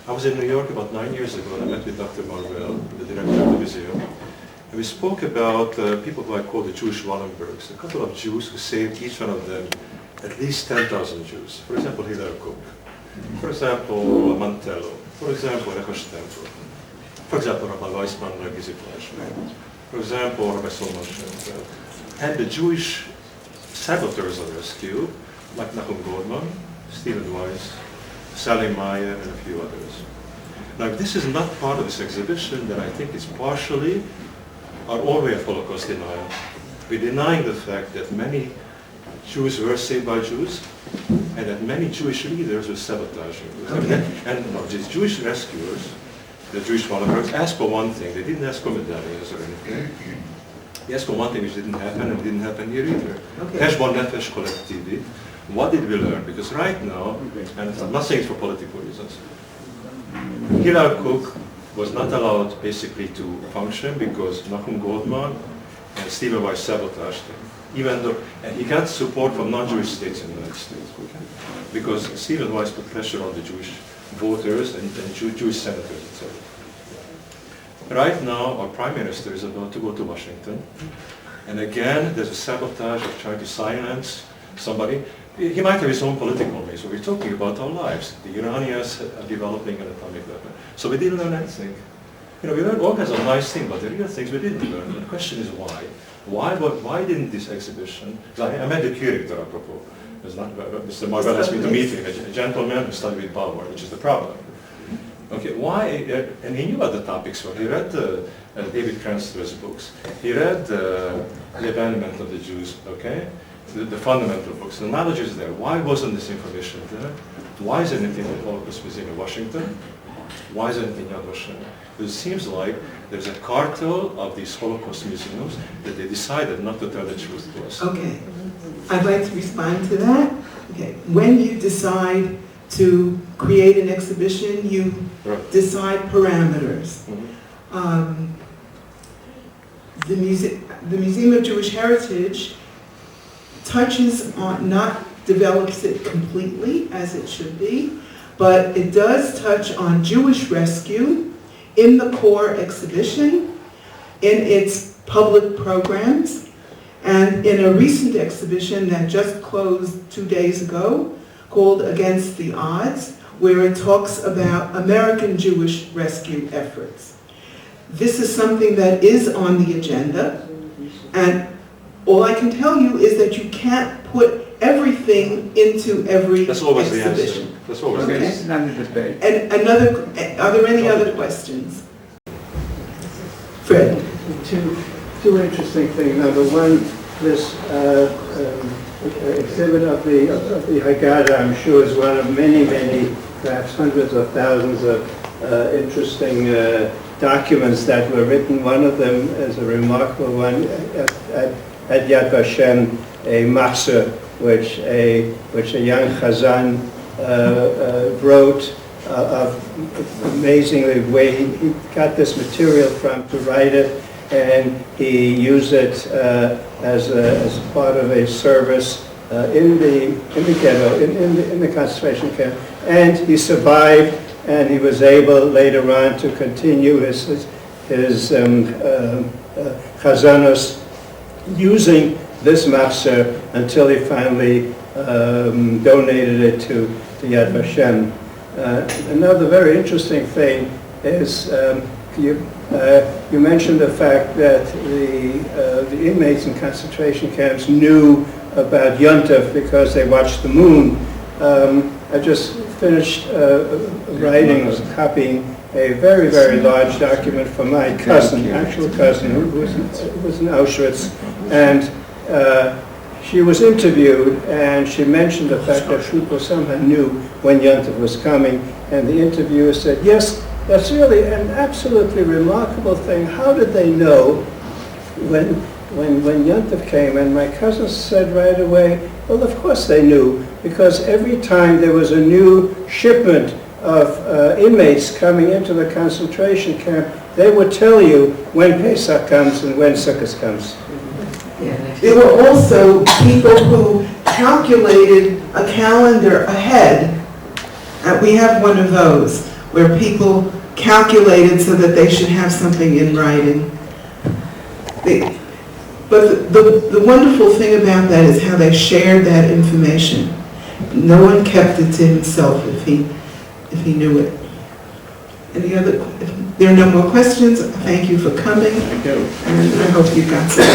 I was in New York about 9 years ago, and I met with Dr. Marvell, the director of the museum, and we spoke about people who I call the Jewish Wallenbergs, a couple of Jews who saved, each one of them, at least 10,000 Jews. For example, Hillel Koch. For example, Mantello. For example, Rechosh Temple. For example, Rabbi Weissman, Gizi Fleischman. For example, Rabbi Solomon Schoenfeld. And the Jewish saboteurs of rescue, like Nahum Goldman, Stephen Weiss, Sally Meyer, and a few others. Now, if this is not part of this exhibition, then I think it's partially our own way of Holocaust denial. We're denying the fact that many Jews were saved by Jews, and that many Jewish leaders were sabotaging. Okay. And these Jewish rescuers, the Jewish Wallenbergs, asked for one thing. They didn't ask for medallions or anything. They asked for one thing which didn't happen, and it didn't happen here either. Heshbon Nefesh collectively. What did we learn? Because right now, and I'm not saying it for political reasons, Hillel Koch was not allowed basically to function because Nahum Goldman and Stephen Weiss sabotaged him. Even though, and he got support from non-Jewish states in the United States, because Stephen Weiss put pressure on the Jewish voters and Jewish senators, etc. Right now, our Prime Minister is about to go to Washington And again, there's a sabotage of trying to silence somebody. He might have his own political ways, but we're talking about our lives. The Iranians are developing an atomic weapon. So we didn't learn anything. You know, we learned all kinds of nice things, but the real things we didn't learn. And the question is why? Why didn't this exhibition, I met the curator, apropos. It's not, Mr. Marvell asked me to meet him, a gentleman who studied with Bauer, which is the problem. Okay, why, and he knew what the topics were. He read David Kranzler's books. He read The Abandonment of the Jews, okay? The fundamental books. The knowledge is there. Why wasn't this information there? Why isn't it in the Holocaust Museum in Washington? Why isn't it in Yad Vashem? It seems like there's a cartel of these Holocaust museums that they decided not to tell the truth to us. Okay, I'd like to respond to that. Okay, when you decide to create an exhibition, you decide parameters. The Museum of Jewish Heritage touches on, not develops it completely as it should be, but it does touch on Jewish rescue in the core exhibition, in its public programs, and in a recent exhibition that just closed 2 days ago called Against the Odds, where it talks about American Jewish rescue efforts. This is something that is on the agenda, and all I can tell you is that you can't put everything into every That's always exhibition. the answer. That's always the Okay. answer. Not a debate. And are there any other questions? Fred? Two interesting things. Number one, this exhibit of the Haggadah, I'm sure, is one of many, perhaps hundreds of thousands of interesting documents that were written. One of them is a remarkable one at Yad Vashem, a machzor, which a young Chazan wrote of amazingly way he got this material from to write it, and he used it as part of a service in the ghetto, in the concentration camp, and he survived, and he was able later on to continue his chazanos using this machzor until he finally donated it to Yad Vashem. Another very interesting thing is you mentioned the fact that the inmates in concentration camps knew about Yom Tov because they watched the moon. I just finished copying a very, very large document for my cousin, actual cousin, who was in Auschwitz, and she was interviewed, and she mentioned the fact that people somehow knew when Yom Tov was coming, and the interviewer said, yes, that's really an absolutely remarkable thing. How did they know when Yom Tov came? And my cousin said right away, well, of course they knew, because every time there was a new shipment of inmates coming into the concentration camp, they would tell you when Pesach comes and when Sukkot comes. There were also people who calculated a calendar ahead. We have one of those where people calculated so that they should have something in writing. But the wonderful thing about that is how they shared that information. No one kept it to himself if he knew it. Any other? If there are no more questions, thank you for coming. Thank you. And I hope you got some.